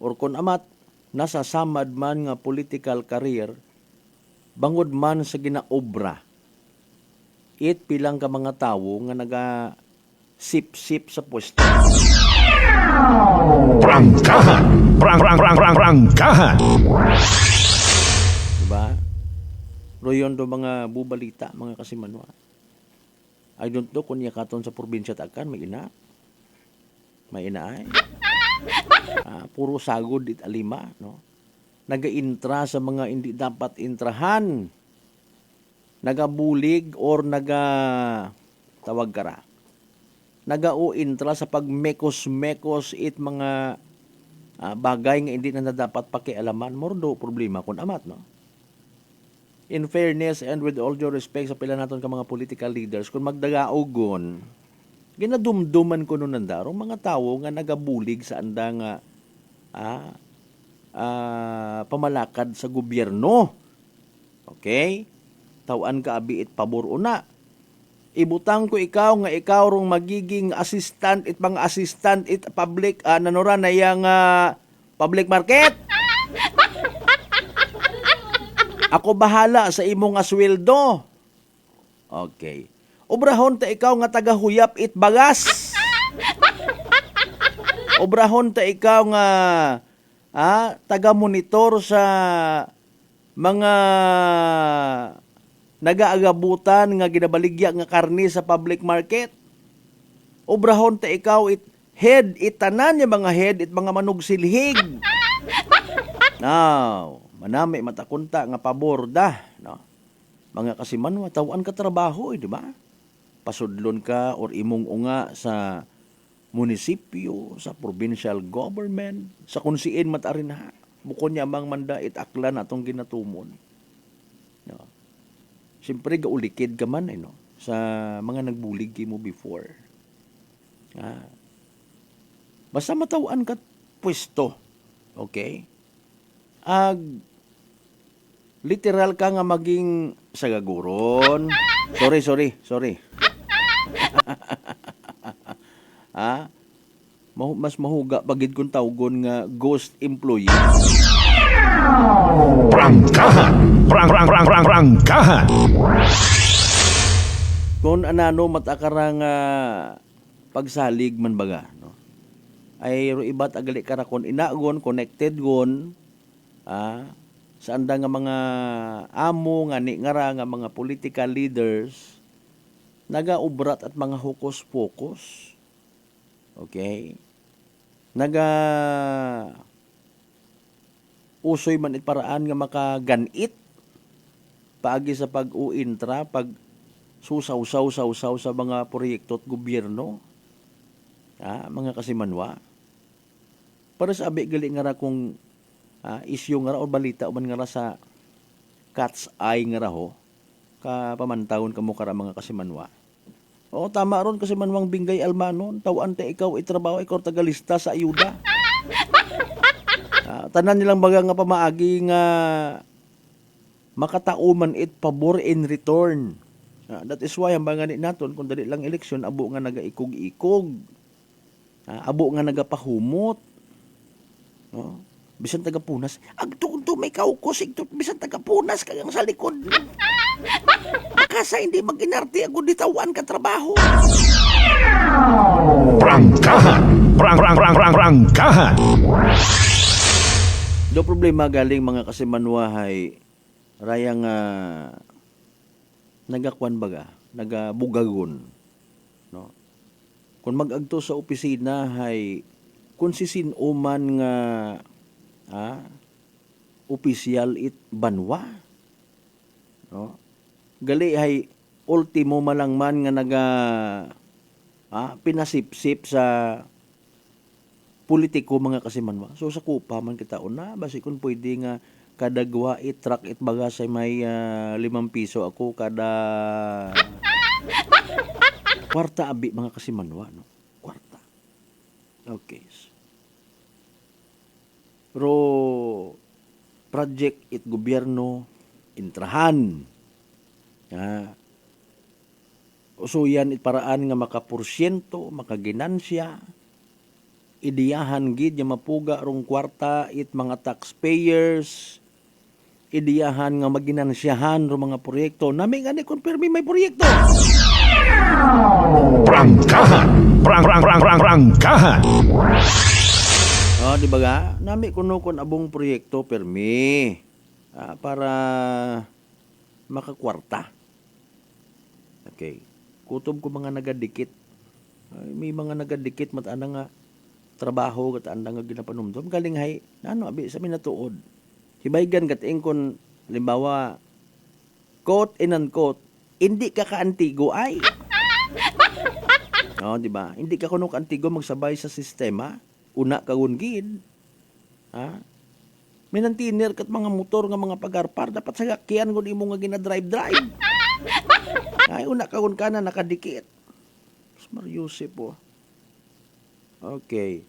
or kun amat nasa samad man nga political career bangod man sa ginaobra. It pilang ka mga tawo nga naga sip-sip sa pwesto. Prangkahan. Prangkahan. Diba? Royon do mga bubalita, mga kasimanwa. I don't know kung katon sa probinsya takan, may ina. May ina ay. Puro sagod it alima, no? Naga-intra sa mga hindi dapat intrahan. Nagabulig or tawag kara. Naga-o-intra sa pagmekos-mekos it mga bagay nga hindi na dapat pakialaman. Mordo problema kung amat, no? In fairness and with all due respect sa pila naton ka mga political leaders, kung magdagaogon, ginadumduman ko nun nandaro, mga tawo nga nagabulig sa anda nga pamalakad sa gobyerno. Okay? Tawan ka abi it pabor una. Ibutang ko ikaw nga ikaw rong magiging assistant it mga assistant it public nanura na yang public market. Ako bahala sa imong nga sweldo. Okay. Obrahon ta ikaw nga taga-huyap it bagas. Obrahon ta ikaw nga taga-monitor sa mga nagaagabutan nga ginabaligya nga karni sa public market. Obrahon ta ikaw itanan yung mga head mga manugsilhig. Now, manami matakunta nga pabor da, no? Mga kasimanwa, tawaan ka trabaho, di ba? Pasudlon ka or imong unga sa munisipyo, sa provincial government, sa kunsiin matarin ha. Bukod niya mang manda itaklan atong ginatumon. No? Siyempre, gaulikid ka man, no? Sa mga nagbulig mo before. Basta matawaan ka pwesto. Okay? Literal ka nga maging sagaguron. Sorry. Mas mahuga pagid kung tawgon nga ghost employee. Prangkahan. Kung anano matakarang pagsalig man baga, no? Ay iba't agali karakon inagon connected gon sa anda nga mga amo nga ni ngara nga mga political leaders nagaubrat at mga hukos-pokos. Okay? Usoy man it paraan nga makaganit paagi sa pag-uintra, pag susaw sa mga proyekto at gobyerno. Mga kasimanwa. Para sa abi gali nga ra kung isyu nga ra o balita o man nga ra sa cat's eye nga ra ho, pamantawon kamo kara mga kasimanwa. O tama ron kasimanwang Binggay Almanon, tawaan ta ikaw itrabaho ikaw tagalista sa ayuda. Tanan nilang baga nga pamaagi nga makatauman it pabor in return. That is why ang mga naton kung dali lang eleksyon abo nga nagaikog-ikog. Abo nga nagapahumot. No? Bisan taga-punas, agtunto may kaukos, bisan taga-punas kagang sa likod. Makasa hindi mag-inarte ako ditawan ka trabaho. Prangkahan. Do problema galing mga kasimanwahay, rayang nagakwan baga, nagabugagon. No? Kung mag-agto sa opisina hay kung sisinuman nga opisyal it banwa, no? Gali hay ultimo malangman nga pinasipsip sa politiko mga kasimanwa. So sa kupa man kita una basi kung pwede nga kadagwa truck it baga say may 5 piso ako kada kwarta abi mga kasimanwa, no? Kwarta. Okay. Pero project it gobyerno intrahan. Usuyan it paraan nga makaporsyento, makaginansya. Idiyahan gid nga mapuga rong kwarta it mga taxpayers. Idiyahan nga maginansyahan rong mga proyekto. Nami nga ni confirm may proyekto. Prangkahan. Di ba ga? Nami kuno kon abong proyekto permi para makakwarta. Okay. Kutob ko mga nagadikit. May mga nagadikit matanda nga trabaho kat anda nga ginapanumdum galing hay abi sa minatuod. Hibaygan kat kon limbawa quote and unquote hindi ka kaantigo ay. Di ba? Hindi ka kuno kaantigo magsabay sa sistema. Una kagungid. Minantiner kat mga motor nga mga pagarpar dapat sa gakyan kun imo nga ginadrive. Ay una kagun ka na nakadikit. Mariusip po. Okay.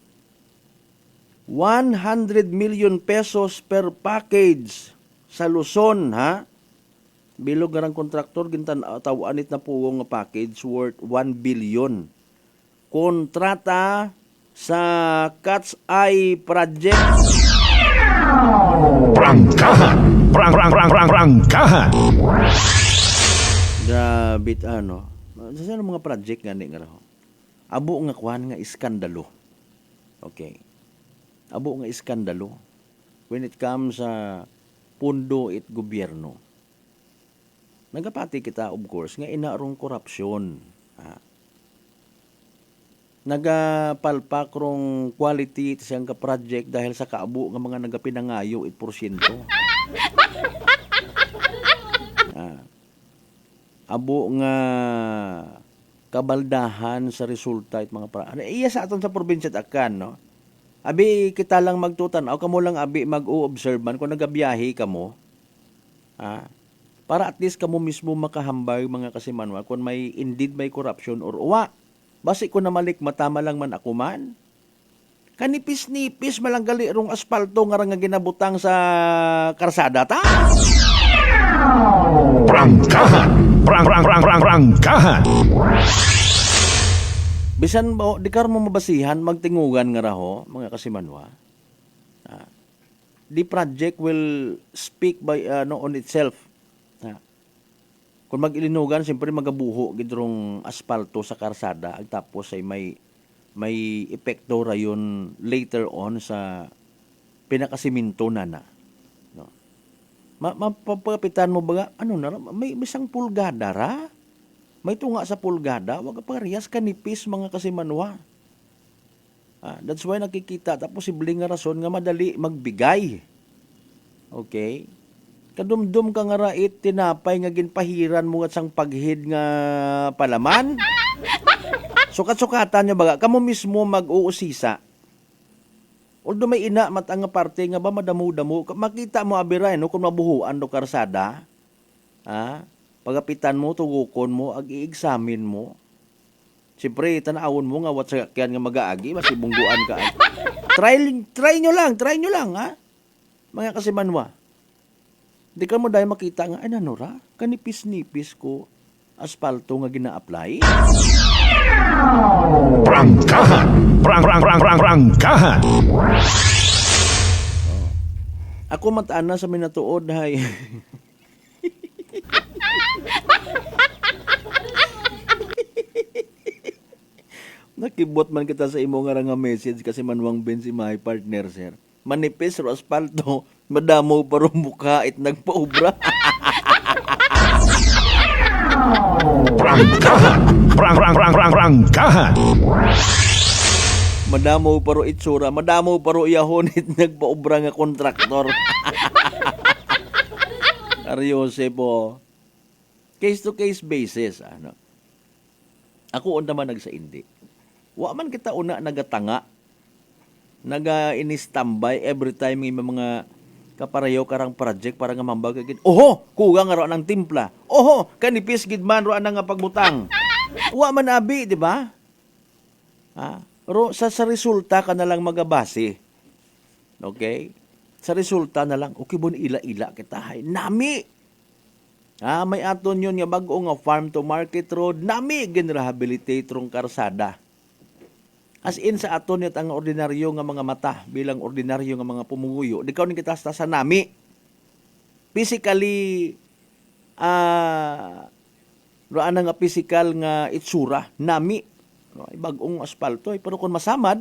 100 million pesos per package sa Luzon, ha? Bilog nga kontraktor gintan tawanit na po nga package worth 1 billion. Kontrata sa Cat's Eye Project. Prangkahan! Prangkahan! Grabe ano. Sa mga project nga nga raw. Abo nga kuhan nga iskandalo. Okay. Abo nga iskandalo when it comes sa pundo at gobyerno. Nagapati kita, of course, nga inarong korupsyon. Nagapalpak rong quality siyang ka-project dahil sa kaabo nga mga nagapinangayo 8%. Abo nga kabaldahan sa resulta at mga iya sa aton sa probinsya akan, no? Abi kita lang magtutan, kamo lang abi mag-o-observe man kung nagabiyahe kamo. Para at least kamo mismo makahambay mga kasimanwa kung may indeed may corruption or uwa. Basi ko na malik matama lang man ako man. Kanipis-nipis malanggali rong aspalto nga nga ginabutang sa karsada ta. Prangkahan! Prangkahan! Bisan ba, di karon mo mabasihan, magtingugan nga raho, mga kasimanwa. The project will speak by on itself. Kung mag-ilinugan, siyempre magabuho gidrong aspalto sa karsada, at tapos ay may epekto rayon later on sa pinakasiminto na. No? Mapapapitan mo ba, may isang pulgada ra? May tunga sa pulgada, wag parehas kanipis mga kasimanwa. That's why nakikita, tapos posibleng nga rason nga madali magbigay. Okay? Kadumdum ka nga rait, tinapay nga ginpahiran mo at sang paghid nga palaman. Sukat-sukatan nyo baga, kamo mismo mag-uusisa. Although may ina matang nga parte nga ba madamo-damo, makita mo abiray no, kung mabuhuan do karsada, pagapitan mo, tugukon mo, ag-i-examine mo. Siyempre, tanawon mo nga wat sa kakyan nga mag-aagi, masibungguan ka. Try nyo lang, ha? Mga kasimanwa. Di ka mo dahil makita nga, ay nanura, kanipis-nipis ko, aspalto nga gina-apply. Prangkahan! Prangkahan! Ako mataan na sa minatuod, hay. Nakibot man kita sa imo nga message kasi manwang ben si my partner, sir. Manipis ro aspalto, madamo pa ro mukha it nagpaubra. Prangkahan! Madamo pa ro itsura, madamo pa ro iyahon it nagpaubra nga kontraktor. Aryose po. Case to case basis, ano. Ako naman nagsaindi. Wa man kita una nagatanga. Naga-ini-standby every time may mga kaparayo karang project para nga mambag gid. Oho, kuga nga ro ng timpla. Oho, kanipis gid man ro nga pagbutang. Wa man abi, di ba? Ro sa resulta ka na lang magabase. Okay? Sa resulta na lang, okay bon ila-ila kita hay. Nami. May aton yun nga bago nga farm to market road, nami gin-rehabilitate rong karsada. As in sa aton yun ang ordinaryo nga mga mata, bilang ordinaryo nga mga pumuguyo, di ka ni kita sa nami. Physically, roan nga physical nga itsura, nami. No, bagong aspalto, pero kung masamad,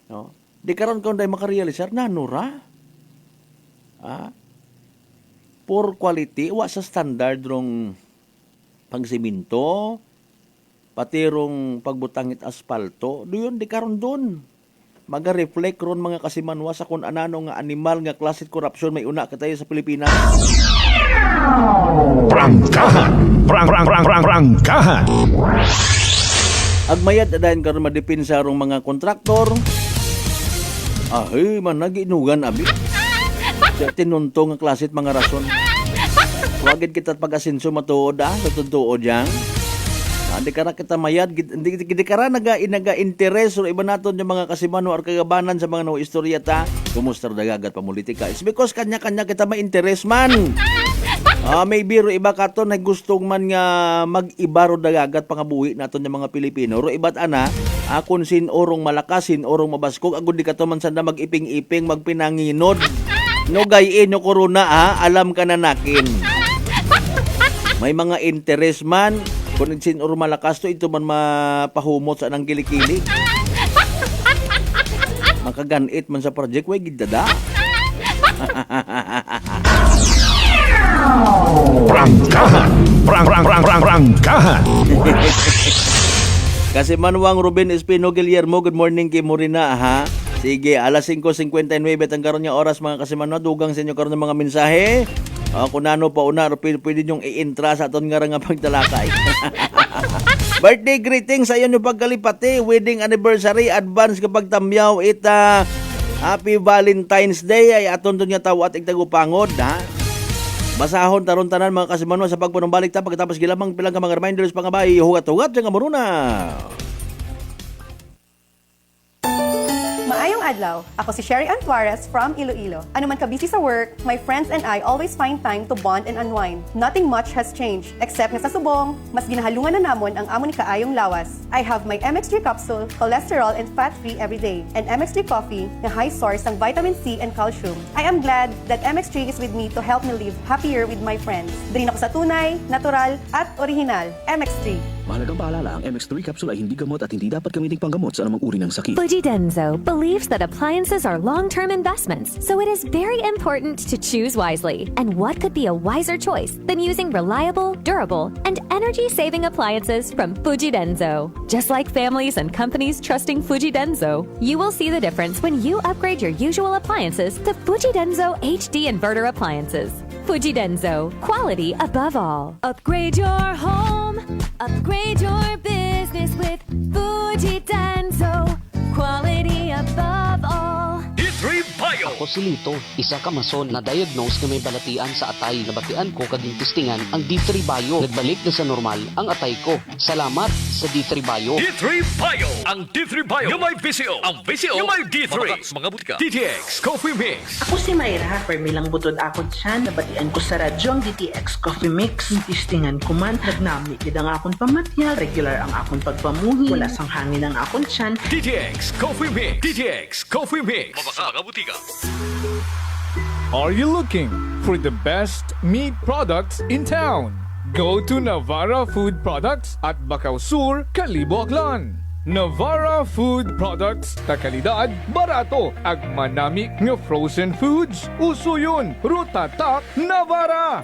no, di karon kung dahil makarealisar, nanura. Poor quality, wa sa standard rong pagsiminto, pati rong pagbutangit aspalto, doon di karon doon. Maga-reflect ron mga kasimanwa sa kung anano nga animal nga klase korupsyon may una katayo sa Pilipinas. Prangkahan! Prangkahan! Agmayad adayon karon madepinsa rong mga kontraktor. Man naginugan abi. Tinunto nga klasit mga rason. Wagid kita pag-asenso matuod sa totoo dyan. Di ka na kita mayad, di ka na naga-interes o iba naton yung mga kasimano or kagabanan sa mga istorya ta. Kumusta dagagat pamulitika? It's because kanya-kanya kita ma-interes man. Maybe ro iba kato na gustong man nga mag-iba ro dagagat pangabuhi naton yung mga Pilipino. Ro iba't ana, akon sin orong malakas, sin orong mabaskog, agud di kato man sanda mag-iping-iping, magpinanginod. No gayin no corona alam ka na nakin. May mga interest man, kung sin orong malakas to, ito man mapahumot sa anang kilikili. Makaganit man sa project, way gidada. Prangkahan! Prangkahan! Kasi Manuang Ruben Espino Guillermo, good morning kay Morina ha. Sige, alas 5:59 ang karon nga oras mga kasimanwa, dugang sa inyo karon ng mga mensahe. Kung ano pa una, pwede nyong i-intra sa aton nga pagtalakay. Birthday greetings sa iyo nyo pagkalipati, wedding anniversary, advance kapag tamyaw, Happy Valentine's Day ay aton doon nga tawo at igtagupangod ha. Basahon taron tanan mga kasimanwa sa pagpanumbalik ta pagkatapos gilamang pilang ka mga reminders pangabay hugat-hugat sa kamuruna. Maayong adlaw. Ako si Sherry Antuarez from Iloilo. Ano man ka busy sa work, my friends and I always find time to bond and unwind. Nothing much has changed except nga sa subong, mas ginahalungan na namon ang amo ni kaayong lawas. I have my MX3 capsule, cholesterol and fat-free every day, and MX3 coffee na high source ng vitamin C and calcium. I am glad that MX3 is with me to help me live happier with my friends. Drin ako sa tunay, natural at original. MX3. Mahalagang paalala, ang MX3 capsule ay hindi gamot at hindi dapat gamiting panggamot sa anumang uri ng sakit. Fujidenzo believes that appliances are long-term investments, so it is very important to choose wisely. And what could be a wiser choice than using reliable, durable, and energy-saving appliances from Fujidenzo? Just like families and companies trusting Fujidenzo, you will see the difference when you upgrade your usual appliances to Fujidenzo HD inverter appliances. Fujidenzo, quality above all. Upgrade your home, upgrade your business with Fujidenzo, quality above all. D3 Bio! Ako si Lito, isa ka mason na diagnose na may balatian sa atay. Nabatian ko kaging testingan ang D3 Bio. Nagbalik na sa normal ang atay ko. Salamat sa D3 Bio. D3 Bio! Ang D3 Bio yung may VCO. Ang VCO yung may D3. Mga butika. DTX Coffee Mix. Ako si Mayra. Permi lang butod ako dyan. Nabatian ko sa radyo ang DTX Coffee Mix. Testingan ko man. Nagnami kid ang akong pamatyal. Regular ang akong pagpamuhi. Wala sang hangin ang akong tiyan. DTX Coffee Mix. DTX Coffee Mix. Mga butika. Are you looking for the best meat products in town? Go to Navara Food Products at Bacau Sur, Calibo, Aklan. Navara Food Products, takalidad, barato, ag manami nga frozen foods, uso yun, rutatak, Navara!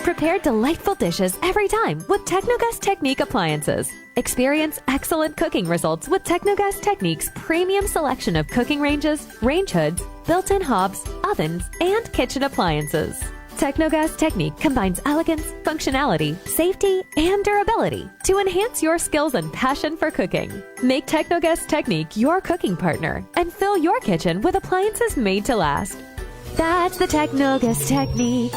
Prepare delightful dishes every time with Technogas Technique appliances. Experience excellent cooking results with Technogas Technique's premium selection of cooking ranges, range hoods, built-in hobs, ovens, and kitchen appliances. Technogas Technique combines elegance, functionality, safety, and durability to enhance your skills and passion for cooking. Make Technogas Technique your cooking partner and fill your kitchen with appliances made to last. That's the Technogas Technique.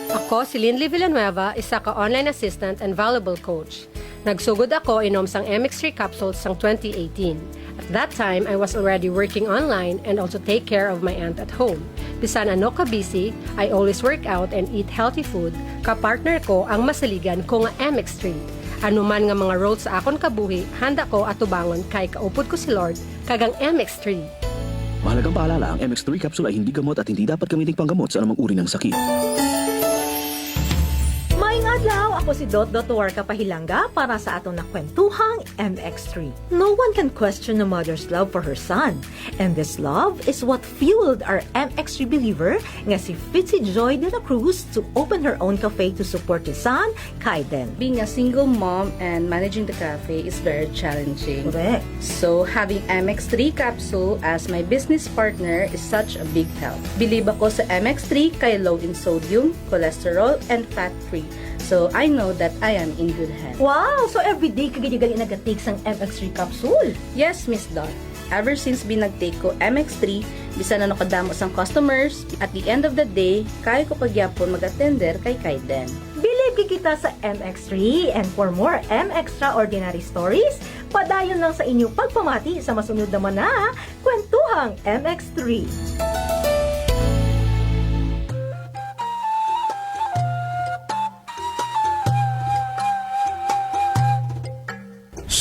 Ako si Linley Villanueva, isa ka online assistant and valuable coach. Nagsugod ako inom sang MX3 capsules sang 2018. At that time, I was already working online and also take care of my aunt at home. Bisan ano ka busy, I always work out and eat healthy food. Kapartner ko ang masaligan ko nga MX3. Ano man nga mga roles sa akon kabuhi, handa ko atubangon kay kaupod ko si Lord kagang MX3. Mahalagang paalala, ang MX3 capsule ay hindi gamot at hindi dapat gamiting panggamot sa anumang uri ng sakit. Adlaw, ako si Dot Warka Pahilanga para sa atong nakwentuhang MX3. No one can question a mother's love for her son. And this love is what fueled our MX3 believer nga si Fitzy Joy de la Cruz to open her own cafe to support his son, Kaiden. Being a single mom and managing the cafe is very challenging. Correct. So having MX3 capsule as my business partner is such a big help. Believe ako sa MX3 kay low in sodium, cholesterol, and fat-free. So, I know that I am in good hands. Wow! So, everyday ka gali nag-take sang MX3 capsule? Yes, Miss Dot. Ever since binag-take ko MX3, bisan na nakadamo sang customers, at the end of the day, kaya ko pagyapon mag-attender kay Kaiden. Believe kita sa MX3, and for more MXtraordinary stories, padayon lang sa inyong pagpamati sa masunod naman na Kwentuhang MX3.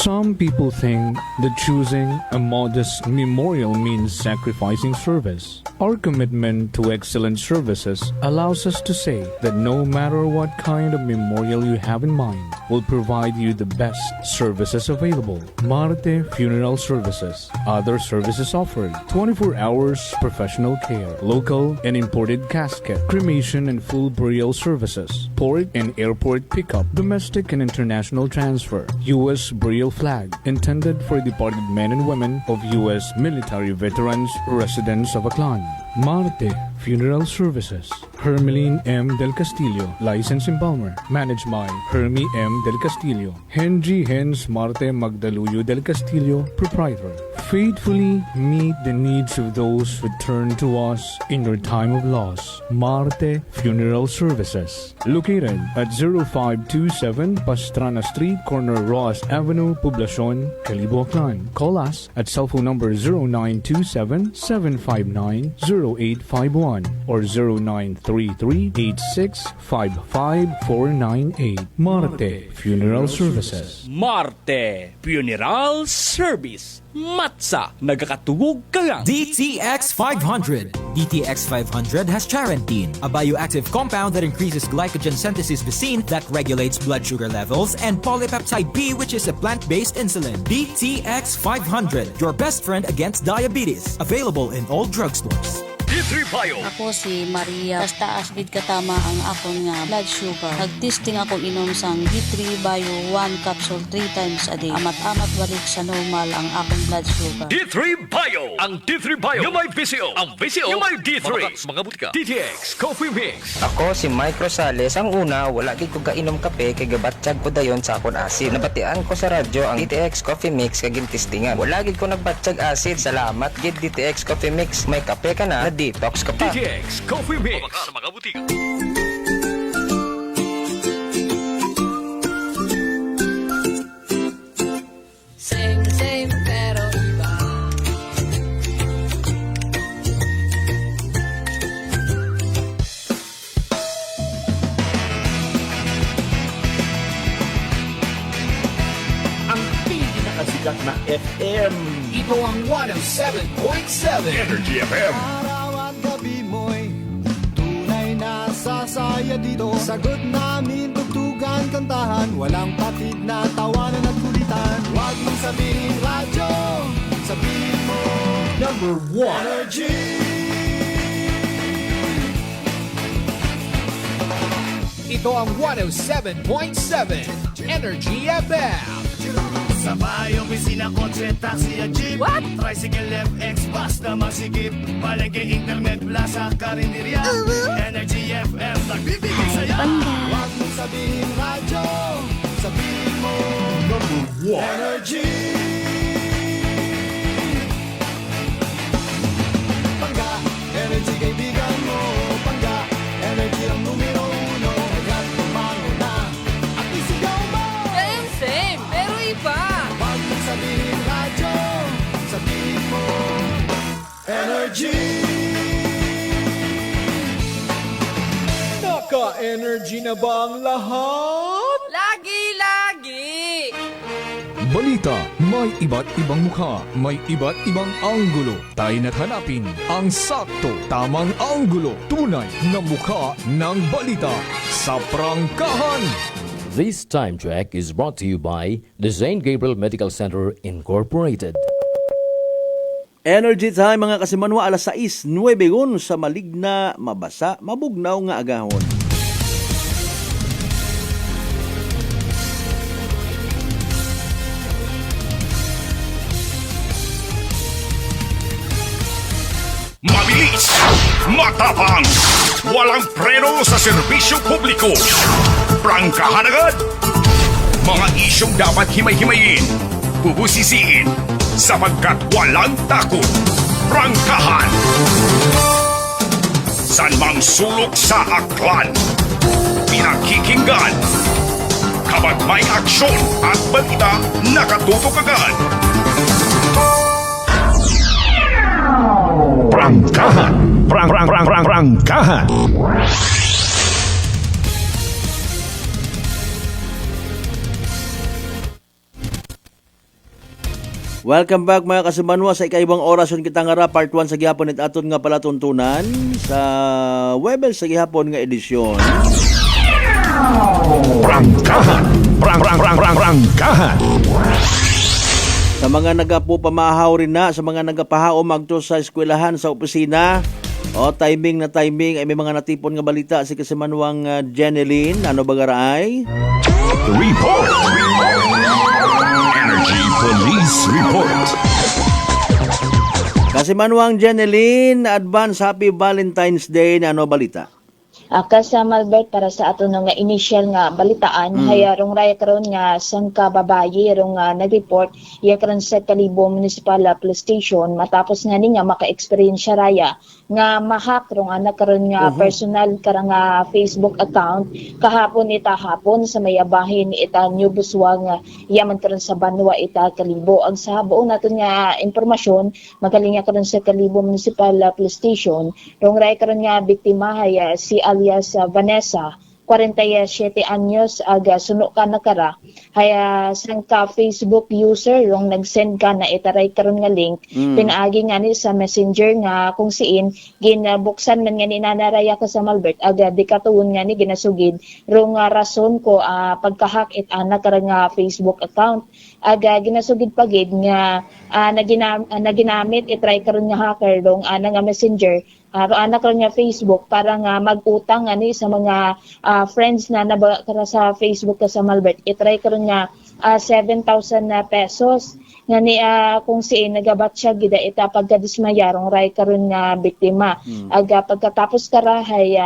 Some people think that choosing a modest memorial means sacrificing service. Our commitment to excellent services allows us to say that no matter what kind of memorial you have in mind, we'll provide you the best services available. Marte Funeral Services. Other services offered: 24 hours professional care, local and imported casket, cremation and full burial services, port and airport pickup, domestic and international transfer, U.S. burial flag, intended for departed men and women of U.S. military veterans residents of Aklan. Marte Funeral Services. Hermeline M. Del Castillo, License in Palmer. Managed by Hermie M. Del Castillo. Henry Hens Marte Magdaluyo Del Castillo, Proprietor. Faithfully meet the needs of those who turn to us in your time of loss. Marte Funeral Services. Located at 0527 Pastrana Street, corner Ross Avenue, Poblacion, Calibo, Aklan. Call us at cell phone number 0927-759-0851 or 0933-8655498. Marte Funeral Services. Marte Funeral Service. Matsa, nagakatugog ka lang. DTX 500. DTX 500 has Charantine, a bioactive compound that increases glycogen synthesis vacine that regulates blood sugar levels, and polypeptide B, which is a plant-based insulin. DTX 500, your best friend against diabetes. Available in all drugstores. D3 Bio. Ako si Maria. Taas bid katama ang akong nga blood sugar. Nagtesting ako inom sang D3 Bio 1 capsule 3 times a day. Amat-amat balik sa normal ang akong blood sugar. D3 Bio. Ang D3 Bio yung may VCO. Ang VCO yung may D3. Mga butika. DTX Coffee Mix. Ako si Mike Rosales. Ang una, wala gid ko kainom kape kay gabatsyag ko dayon sa akon acid. Nabatian ko sa radyo ang DTX Coffee Mix kay gintistingan. Wala gid ko nagbatsyag acid. Salamat gid DTX Coffee Mix. May kape ka na, detox ka pa. DTX Coffee Mix. Sa mga butika. Same pero iba. Ang pinakasikat na FM. Ito ang 107.7 Energy FM. Araw at gabi mo'y tunay na sasaya dito. Sagot namin, tugtugan, kantahan. Walang patid na tawanan at kulitan. Huwag mong sabihin radyo, sabihin mo Number 1 Energy. Ito ang 107.7 Energy FM. Sa bayo, opisina, kotse, taxi at jeep. What? Tricycle, FX, basta masikip. Palengke, internet, plaza, karinderya. Energy FM, nagbibigay saya. Huwag mong sabihin radyo, sabihin mo Number 1 Energy. Pangga, energy kaibigan mo. Pangga, energy ang numero 1. Kaya't tumango na at isigaw mo. Same pero iba. Huwag mong sabihin radyo, sabihin mo Energy. Naka-energy na ba ang lahat? Lagi! Balita, may iba't ibang mukha, may iba't ibang anggulo. Tayo na't hanapin ang sakto, tamang anggulo, tunay na mukha ng balita sa prangkahan. This time check is brought to you by the St. Gabriel Medical Center Incorporated. Energy time mga kasimanwa, alas 6:09 sa maligna, mabasa, mabugnaw nga agahon. Mabilis, matapang, walang preno sa serbisyo publiko. Prangkahan agad. Mga isyong dapat himay-himayin, bubusisiin, sapagkat walang takot. Prangkahan. San mang sulok sa aklan, pinakikinggan. Kapag may aksyon at balita, nakatutok agad. Prangkahan. Prangkahan. Welcome back mga kasimanwa sa ikaibang orasyon kita nga ra part 1 sa gihapon at aton nga palatuntunan sa Webes sa gihapon nga edisyon. Prangkahan. Prangkahan. Sa mga nagapo pamahaw rin na, sa mga nagapahaom magto sa eskwelahan, sa opisina, timing ay may mga natipon nga balita si kasimanwang Jeneline. Ano ba garaay? Report. Energy Police Report. Kasimanwang Jeneline, advance happy Valentine's Day. Ano balita? Kasama Albert para sa ato nga initial nga balitaan haya rong raya karon nga sang kababaye rong nag-report iya karon sa Kalibo Municipal Police Station matapos nga ni nga maka-experience raya nga mahak rong anak karon nga personal karang Facebook account kahapon sa may abahin ita New Buswa nga yaman karon sa Banwa ita Kalibo. Ang sa buong naton nga impormasyon magaling nga karon sa Kalibo Municipal Police Station rong raya karon nga biktima haya si alias Vanessa, 47 anyos, aga suno ka na kara. Haya sang ka Facebook user yung nag-send ka na itaray karon nga link, pinaagi nga ni sa messenger nga kung siin ginabuksan man nga ni nanaraya ka sa Malbert, aga di katuon nga ni ginasugid rong rason ko pagkahak it ana kara nga Facebook account. Aga ginasugid pagid nga naginamit itry karon nga hacker dong ana nga messenger anak ron nga Facebook para nga mag-utang ani sa mga friends na nabakara sa Facebook ka sa Malbert. Itry karon nga 7,000 pesos nga ni kung siin nagabat siya gida ita pagkadismayarong ray karon nga biktima. Aga pagkatapos karahay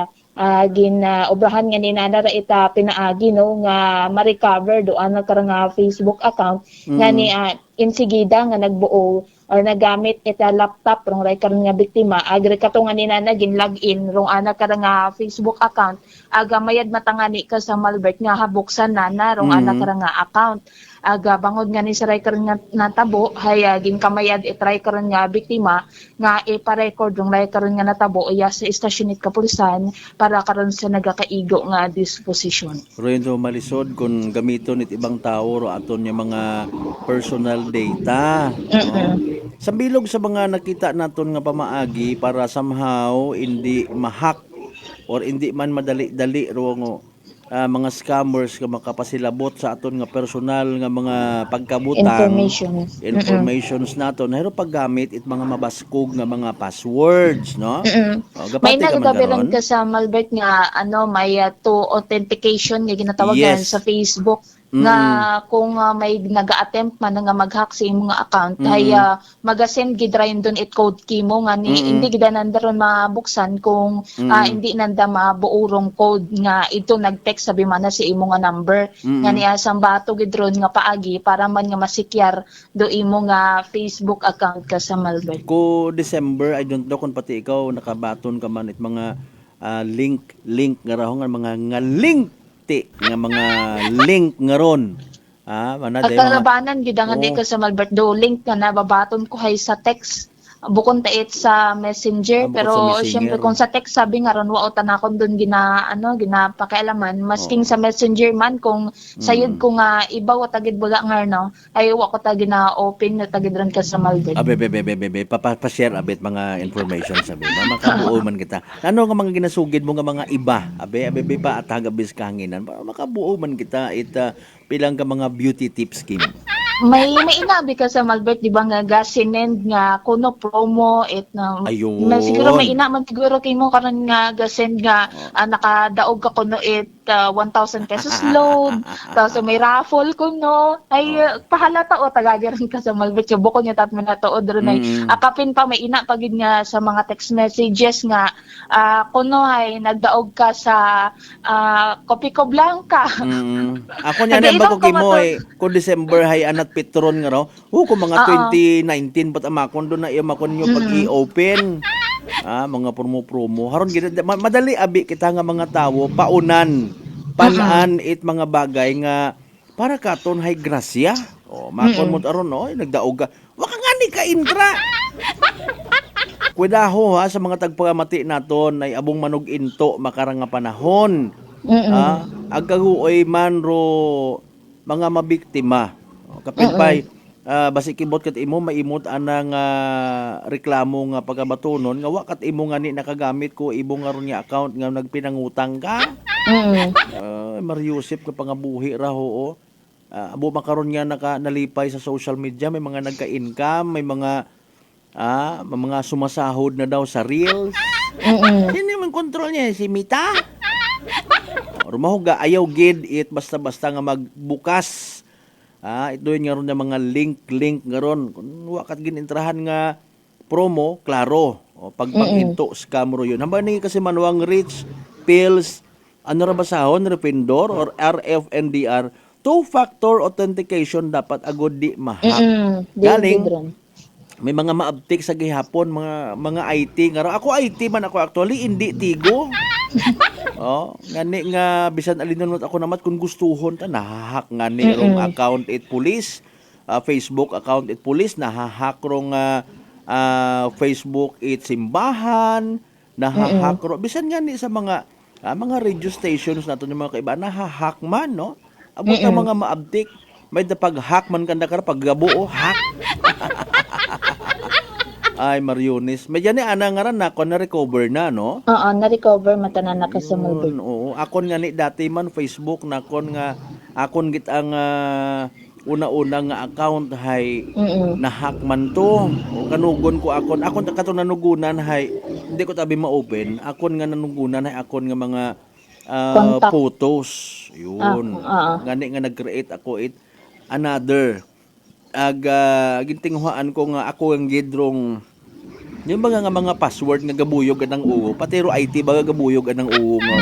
obrahan nga ni nanara ita pinaagi no nga ma-recover do ana karang Facebook account nga ni insigida nga nagbuo or nagamit ita laptop rong ray karon nga biktima agre katungan ni nana gin login rong ana karang Facebook account aga mayad matangani ka sa Malbert nga habuksan nana rong ana karang account aga bangod nga ni sa ray karon nga natabo haya gin kamayad itry karon nga biktima nga ipa-record rong ray karon nga natabo iya sa istasyon it kapulisan para karon sa nagakaigo nga disposition. Rendo malisod kung gamiton it ibang tao ro aton yung mga personal data. Sa bilog sa mga nakita naton nga pamaagi para somehow hindi mahack or hindi man madali-dali ro mga scammers nga makapasilabot sa aton nga personal nga mga pagkabutang informations naton hero paggamit it mga mabaskog nga mga passwords no. May nagagabiran ka sa Malbert nga may two authentication nga ginatawag sa Facebook nga kung may naga-attempt man nga mag-hack sa imong account ay magasend gidrayon doon it code key mo nga hindi gid nandaron mabuksan kung hindi nanda mabuurong code nga ito nag-text sabi man na si imo nga number nga niya sambato gidron nga paagi para man nga masikyar do imo nga Facebook account ka sa Malbert. Ko December I don't know kung pati ikaw nakabaton ka man it mga link nga rahong mga link nga mga link nga ron. Karabanan gidangan di ka sa Malbert do link nga nababaton ko hay sa text bukon tait sa messenger pero syempre kung sa text sabi nga ron wa tanakon doon ginapakialaman masking sa messenger man kung sayod ko nga iba wa tagid baga nga no ay wa ko ta gina-open na tagid ron ka sa Malbert. Pa-share abit mga information sabi makabuo man kita. Ano nga mga ginasugid mo nga mga iba abe pa at hagabis kahanginan para makabuo man kita pilang ka mga beauty tips kim. May inabi ka sa Malbert di ba nga gasinend nga kuno promo na siguro may inaman siguro kay mo karon nga gasend nga nakadaog ka kuno 1,000 pesos load tapos may raffle kuno ay pahalata o tagagiran ka sa Malbert yung buko niya tatman na tuod ron ay akapin pa may ina pagid nga sa mga text messages nga kuno ay nagdaog ka sa Copico Blanca. Ako niya na bago kimo ko December hay anat Petron nga raw. Kung mga 2019 ba't amakon doon na iyamakon nyo pag i-open. Mga promo-promo. Haron madali abi kita nga mga tao paunan. Panaan it mga bagay nga para katon hay grasya. Makon mo aron nagdaog ka. Waka nga ni ka intra. Kuidaho sa mga tagpagamati naton ay abong manog into makarang nga panahon. Agahuoy man ro mga mabiktima. Kapilpay basi kibot kat imo maimot anang reklamo nga pagabatunon nga wa kat imo nga ni nakagamit ko ibo nga ron nga account nga nagpinangutang ka. Mariusip ka pangabuhi ra ho. Abo makaron nga nalipay sa social media, may mga nagka-income, may mga sumasahod na daw sa reels. Sino man kontrol niya si Mita? Rumahuga ayaw gid it basta-basta nga magbukas. Ito yun nga ron na mga link nga ron. Kung wakat ginintrahan nga promo, klaro. Pagpag-into scam ro yun. Hamba ni kasi manuang rich, pills, ano ra basahon, Refindor or RFNDR, two-factor authentication dapat agod di mahack. Galing, may mga maabtik sa gihapon, mga IT nga ron. Ako IT man ako actually, hindi tigo. Ngani nga bisan alinunot ako namat kung gustuhon ta nahahack ngani rong account it police, Facebook account it police, nahahack rong Facebook it simbahan, nahahack ro bisan ngani sa mga radio stations nato yung mga kaiba nahahack man no. Abot ang mga maabtik, may pag-hack man kanda kara paggabuo hack. Ay, Mariones. Medyan ni ana nga ran ako na-recover na, no? Oo, na-recover matanan na ka sa Malbert. Oo, akon nga ni dati man Facebook na akon git ang una-una nga account hay na-hack man to. O kanugon ko akon kato nanugunan hay hindi ko tabi ma-open. Akon nga nanugunan hay akon nga mga photos. Yun. Gani nga nag-create ako another gintinghuan ko nga ako ang gidrong yung mga password nga gabuyog anang uwo pati ro IT baga gabuyog anang uwo nga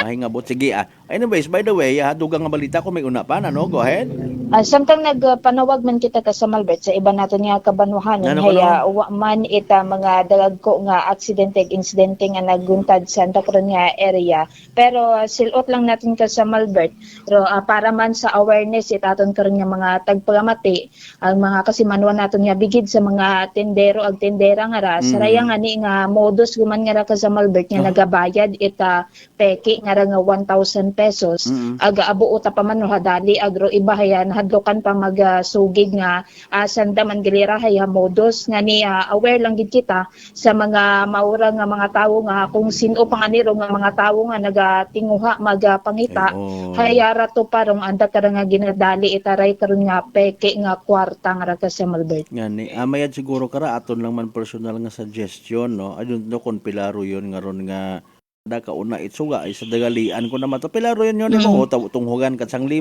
ay nga bot sige anyways by the way dugang nga balita ko may una pa no go ahead. Samtang nagpanawag man kita ka sa Malbert sa iba nato nga kabanwahanon haya wa man ita mga dalagko nga insidente nga naguntad sa Antacron nga area pero silot lang natin ka sa Malbert pero para man sa awareness itaton karon nga mga tagpagamati ang mga kasimanwan naton nga bigid sa mga tendero ag tendera nga ra saraya nga ni nga modus guman nga ra ka sa Malbert nga nagabayad ita peki nga ra nga 1,000 pesos aga abuo ta pa man hadali agro ibahayan hadlokan pa magsugid nga sanda man gilira hay modus nga ni aware lang gid kita sa mga maura nga mga tawo nga kung sino pa nga niro nga mga tawo nga nagatinguha magpangita hayara to parang anda ka nga ginadali itaray karon nga peke nga kwarta nga ra sa Malbert ngani mayad siguro kara aton lang man personal nga suggestion no adun no kon pilaro yon nga ron nga da kauna itsuga ay sa dagalian ko na mato pilaro yon mo tunghugan kat 1,000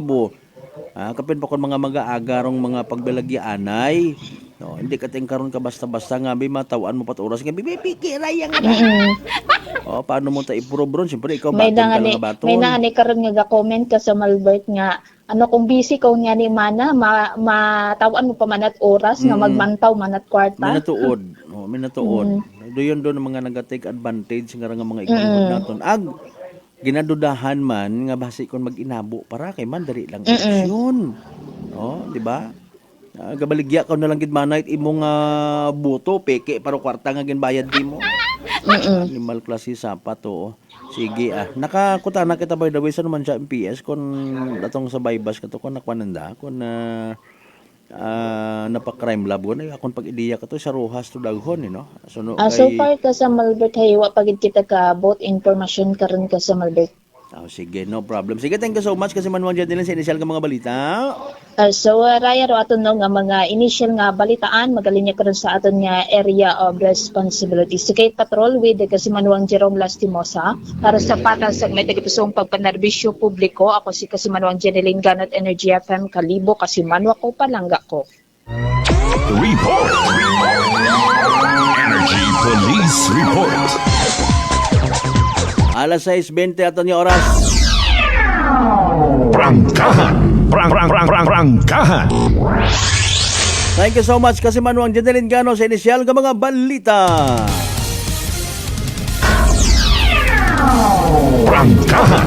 kapin pa kon mga mag-aagarong mga pagbalagyanay no hindi ka karon ka basta-basta nga may matawan mo pat oras nga bibipikira yang paano mo ta i-prove ron siyempre ikaw baton ka lang baton may nani karon nga comment ka sa Malbert nga kung busy ko nga ni mana matawan mo pa manat oras nga magmantaw manat kwarta minatuod doon mga nag-take advantage nga mga ikot naton ginadudahan man nga basi kon mag-inabo para kay man dali lang aksyon. Di ba? Gabaligya ka na lang gid manayt imong buto peke para kwarta nga ginbayad di mo. Animal klase sapat to. Sige nakakuta na kita by the way sa naman sa MPS kon datong sa Baybas kato kon nakwananda kon napa-crime lab ko na akong pag-ideya ka to sa Rojas to Daghon no. So far ka sa Malbert haywa pagid kita ka both information karon ka sa Malbert. Sige, no problem. Sige, thank you so much kasi manuwan dyan din sa initial nga mga balita. Raya ro aton nga mga initial nga balitaan magalinya karon sa aton nga area of responsibility. Sige, patrol with kasi manuwang Jerome Lastimosa para sa patas sa may tagipusong pagpanerbisyo publiko. Ako si kasi manuwang Jeneline Ganot Energy FM Kalibo kasi manwa ko palangga ko. Report. Energy Police Report. Alas 6:20 ato niya oras. Prangkahan. Thank you so much kasi manuang Jeneline Gano sa inisyal ng mga balita. Prangkahan.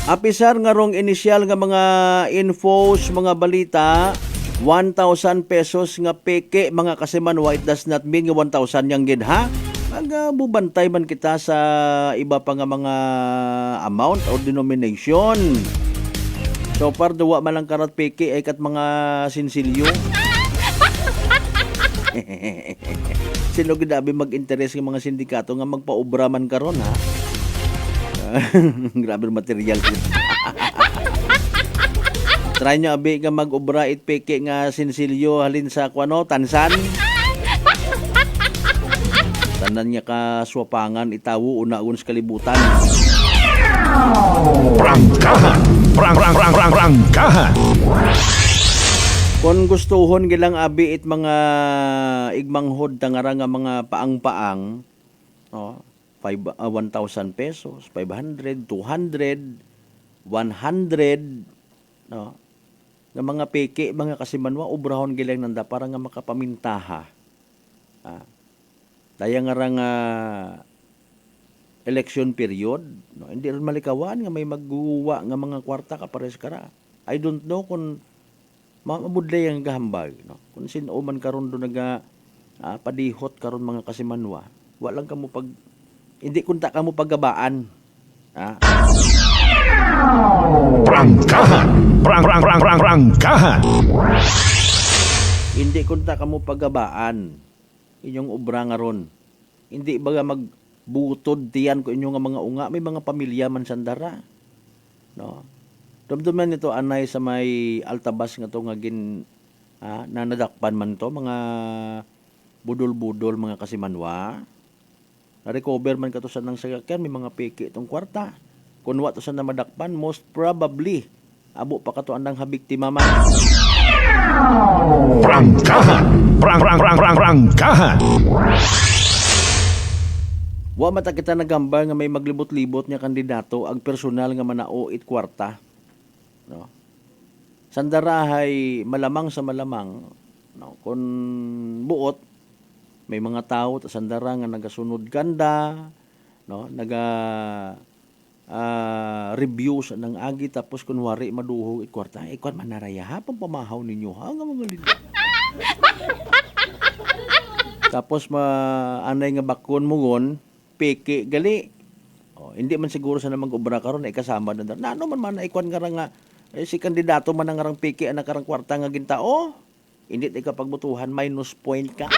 Apisar nga rong inisyal nga mga infos, mga balita, 1,000 pesos nga peke mga kasiman white does not mean nga 1,000 yang gid ha. Bubantay man kita sa iba pa nga mga amount or denomination. So far, duwa man lang karat peke ay kat mga sinsilyo. Sino gidabi mag-interest ng mga sindikato nga magpaobra man karon ha? Grabe material. Try nyo abi nga mag-obra it peke nga sinsilyo halin sa kuano, Tansan. Tanan niya ka swapangan itawo unaon sa kalibutan. Prangkahan! Prangkahan! Kung gustuhon gilang abi it mga igmanghod tangara nga mga paang-paang, 1,000 pesos, 500, 200, 100, no? Nga mga peke, mga kasimanwa, ubrahon gilang nanda para nga makapamintaha. Daya nga rang election period, no? Hindi rin malikawan nga may magguwa nga mga kwarta kapares kara. I don't know kung mabudlay ang gahambag, no? Kung sino man karon do naga padihot karon mga kasimanwa, walang kamo pag hindi kunta kamo paggabaan. Prangkahan! Prangkahan! Hindi kunta kamo paggabaan. Inyong obra nga ron. Hindi baga magbutod tiyan ko inyong mga unga. May mga pamilya man sandara. No? Dumduman nito anay sa may altabas nga to nga nanadakpan man to. Mga budol-budol, mga kasimanwa. Na-recover man ka to sa nang sagakyan. May mga peke itong kwarta. Kung wa to sa namadakpan, most probably, abo pa ka to andang habiktima man. Prangkahan! Prangkahan! Wa mata kita nagambar nga may maglibot-libot nga kandidato ag personal nga manao it kwarta. No? Sandarahay malamang sa malamang, no? Kung buot may mga tao ta sandara nga nagasunod ganda, no? Review sa nang agi tapos kunwari maduhog ikwarta ikwan manaraya hapon pamahaw ninyo ha nga mga lindo. Tapos anay nga bakon mugon peke gali. Hindi man siguro sa namang obra karon ay kasama na ano man ikwan nga nga si kandidato man nga rang peke anak karang kwarta nga gintao. Hindi tay kapagbutuhan minus point ka.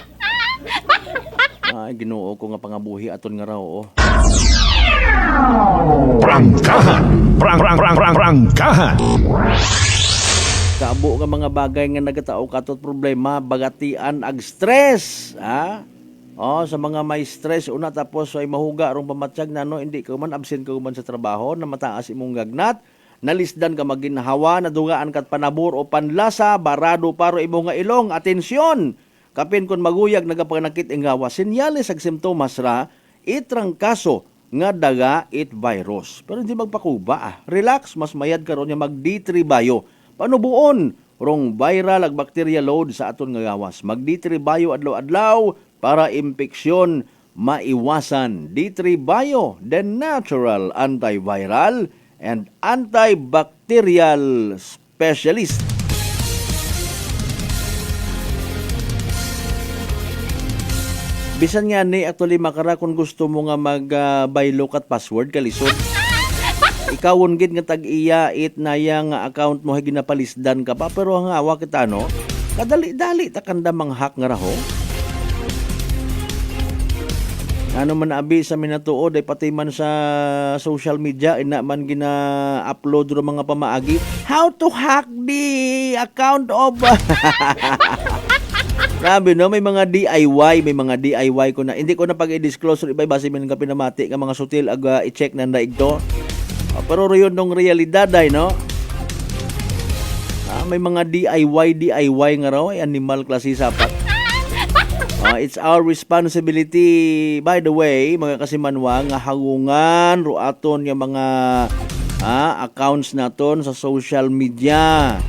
Ginoo ko nga pangabuhi aton nga raw Prangkahan! Prangkahan! Kaabo nga mga bagay nga nagatao katot problema, bagatian ag stress, sa mga may stress una tapos ay mahuga rong pamatyag nano hindi ka man absent ka man sa trabaho na mataas imong gagnat, nalisdan ka maginhawa, nadugaan kat panabor o panlasa, barado paro imong nga ilong, atensyon. Kapin kon maguyag nagapanakit ing gawa, senyales ag simptomas ra itrangkaso nga daga it virus. Pero hindi magpakuba. Relax, mas mayad karon nga mag D3 Bio. Panubuon rong viral ag bacteria load sa aton nga gawas. Mag D3 Bio adlaw-adlaw para impeksyon maiwasan. D3 Bio, the natural antiviral and antibacterial specialist. Bisan nga ni actually makara kung gusto mo nga mag-bylock at password kalisod. Ikawon gid nga tag-iya it na yang account mo ginapalisdan ka pa pero ang awa kita no. Kadali-dali ta kanda manghack nga raho. Ano man abi sa minatuod ay pati man sa social media ina man gina-upload ro mga pamaagi. How to hack the account of Grabe no, may mga DIY ko na. Hindi ko na pag-i-disclose iba base man nga pinamati nga mga sutil aga i-check na daig to. Pero riyon nung realidad ay no. May mga DIY nga raw ay animal klase sapat. It's our responsibility by the way mga kasimanwa nga hangungan ro aton nga mga accounts naton sa social media.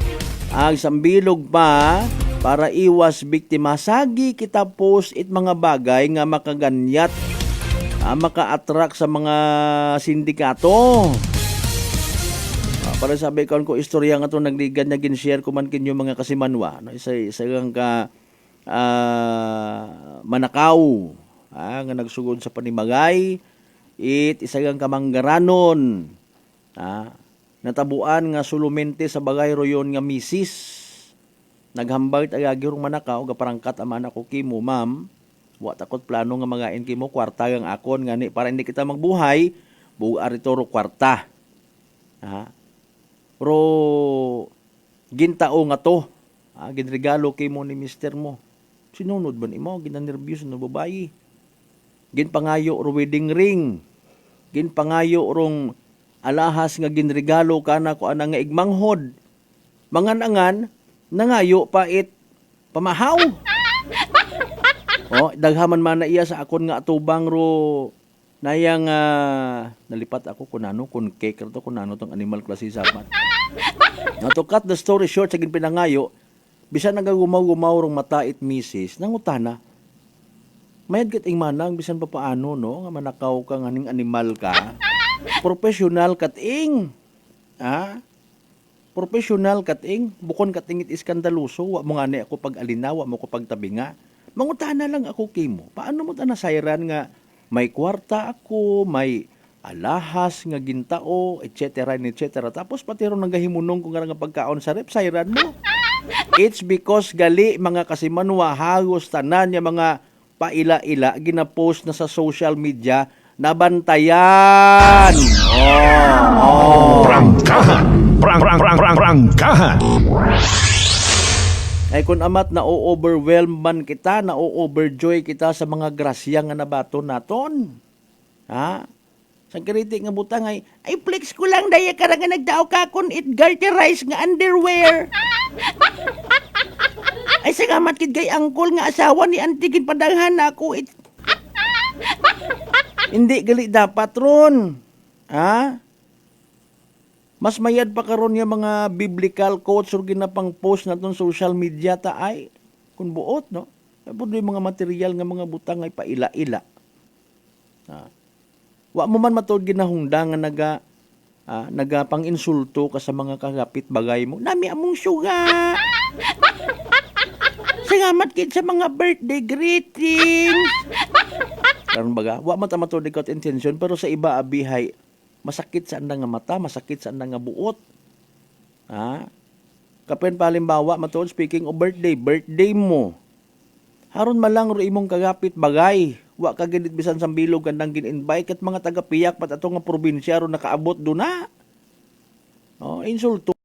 Sambilog pa para iwas biktima sagi kita post it mga bagay nga makaganyat maka-attract sa mga sindikato. Para sabi ko istorya nga to nagligan na gin-share ko man kinyo mga kasimanwa no isa ka Manakaw nga nagsugod sa panimagay, isagang kamanggaranon, natabuan nga sulumente sa bagay royon nga misis. Naghambag tagagirong manakaw, gaparangkat aman ako kimo, ma'am. Wa takot plano nga magain kimo, kwarta ang akon, ngani para hindi kita magbuhay, buga rito ro kwarta. Pero gintao nga to, ginregalo kimo ni mister mo. Sinunod ba ni mo, ginanervyos na babayi. Ginpangayo ro wedding ring. Ginpangayo rong alahas nga ginregalo kana ko ana nga igmanghod. Mangan-angan, nangayo pa pamahaw. Daghaman man na iya sa akon nga atubang ro nayang nalipat ako kunano kun cake to kunano tong animal klase sapat. Now to cut the story short, sa ginpinangayo, bisan nagagumaw-gumaw rong matait misis, nangutana. Mayad kat ing manang bisan pa paano no nga manakaw ka nganing animal ka. Professional kat ing. Professional kat ing, bukon kat ingit iskandaluso, wa mo ngani ako pag-alina, wa mo ko pagtabinga. Mangutana lang ako kimo. Paano mo ta nasayran nga may kwarta ako, may alahas nga gintao, etc. Tapos pati ron nagahimunong kung nga pagkaon sa rep, sayran mo. It's because gali mga kasimanwa hagos tanan niya mga paila-ila ginapost na sa social media nabantayan. Prangkahan. Ay kung amat na-overwhelm man kita, na-overjoy kita sa mga grasya nga nabato naton. Sang kiriti nga butang ay flex ko lang daya kara nga nagdao ka kun it garterize nga underwear. Ay sagamat kid kay angkol nga asawa ni antigin padaghan na ako Hindi gali dapat ron. Mas mayad pa karon yung mga biblical quotes or ginapang post na itong social media ta ay kung buot, no? Tapos yung mga material nga mga butang ay paila-ila. Wa mo man matod ginahungda nga nagapang insulto ka sa mga kagapit bagay mo. Nami among syuga. Salamat kid sa mga birthday greetings. Karon baga, wa man ta matod ikaw intention pero sa iba abihay masakit sa andang nga mata, masakit sa andang nga buot. Kapen palimbawa, matod, speaking of birthday mo. Haron malang ro imong kagapit bagay. Wa ka ginit bisan sa bilog kandang gin-invite kat mga taga-piyak pat ato nga probinsya ro nakaabot do na. Insulto.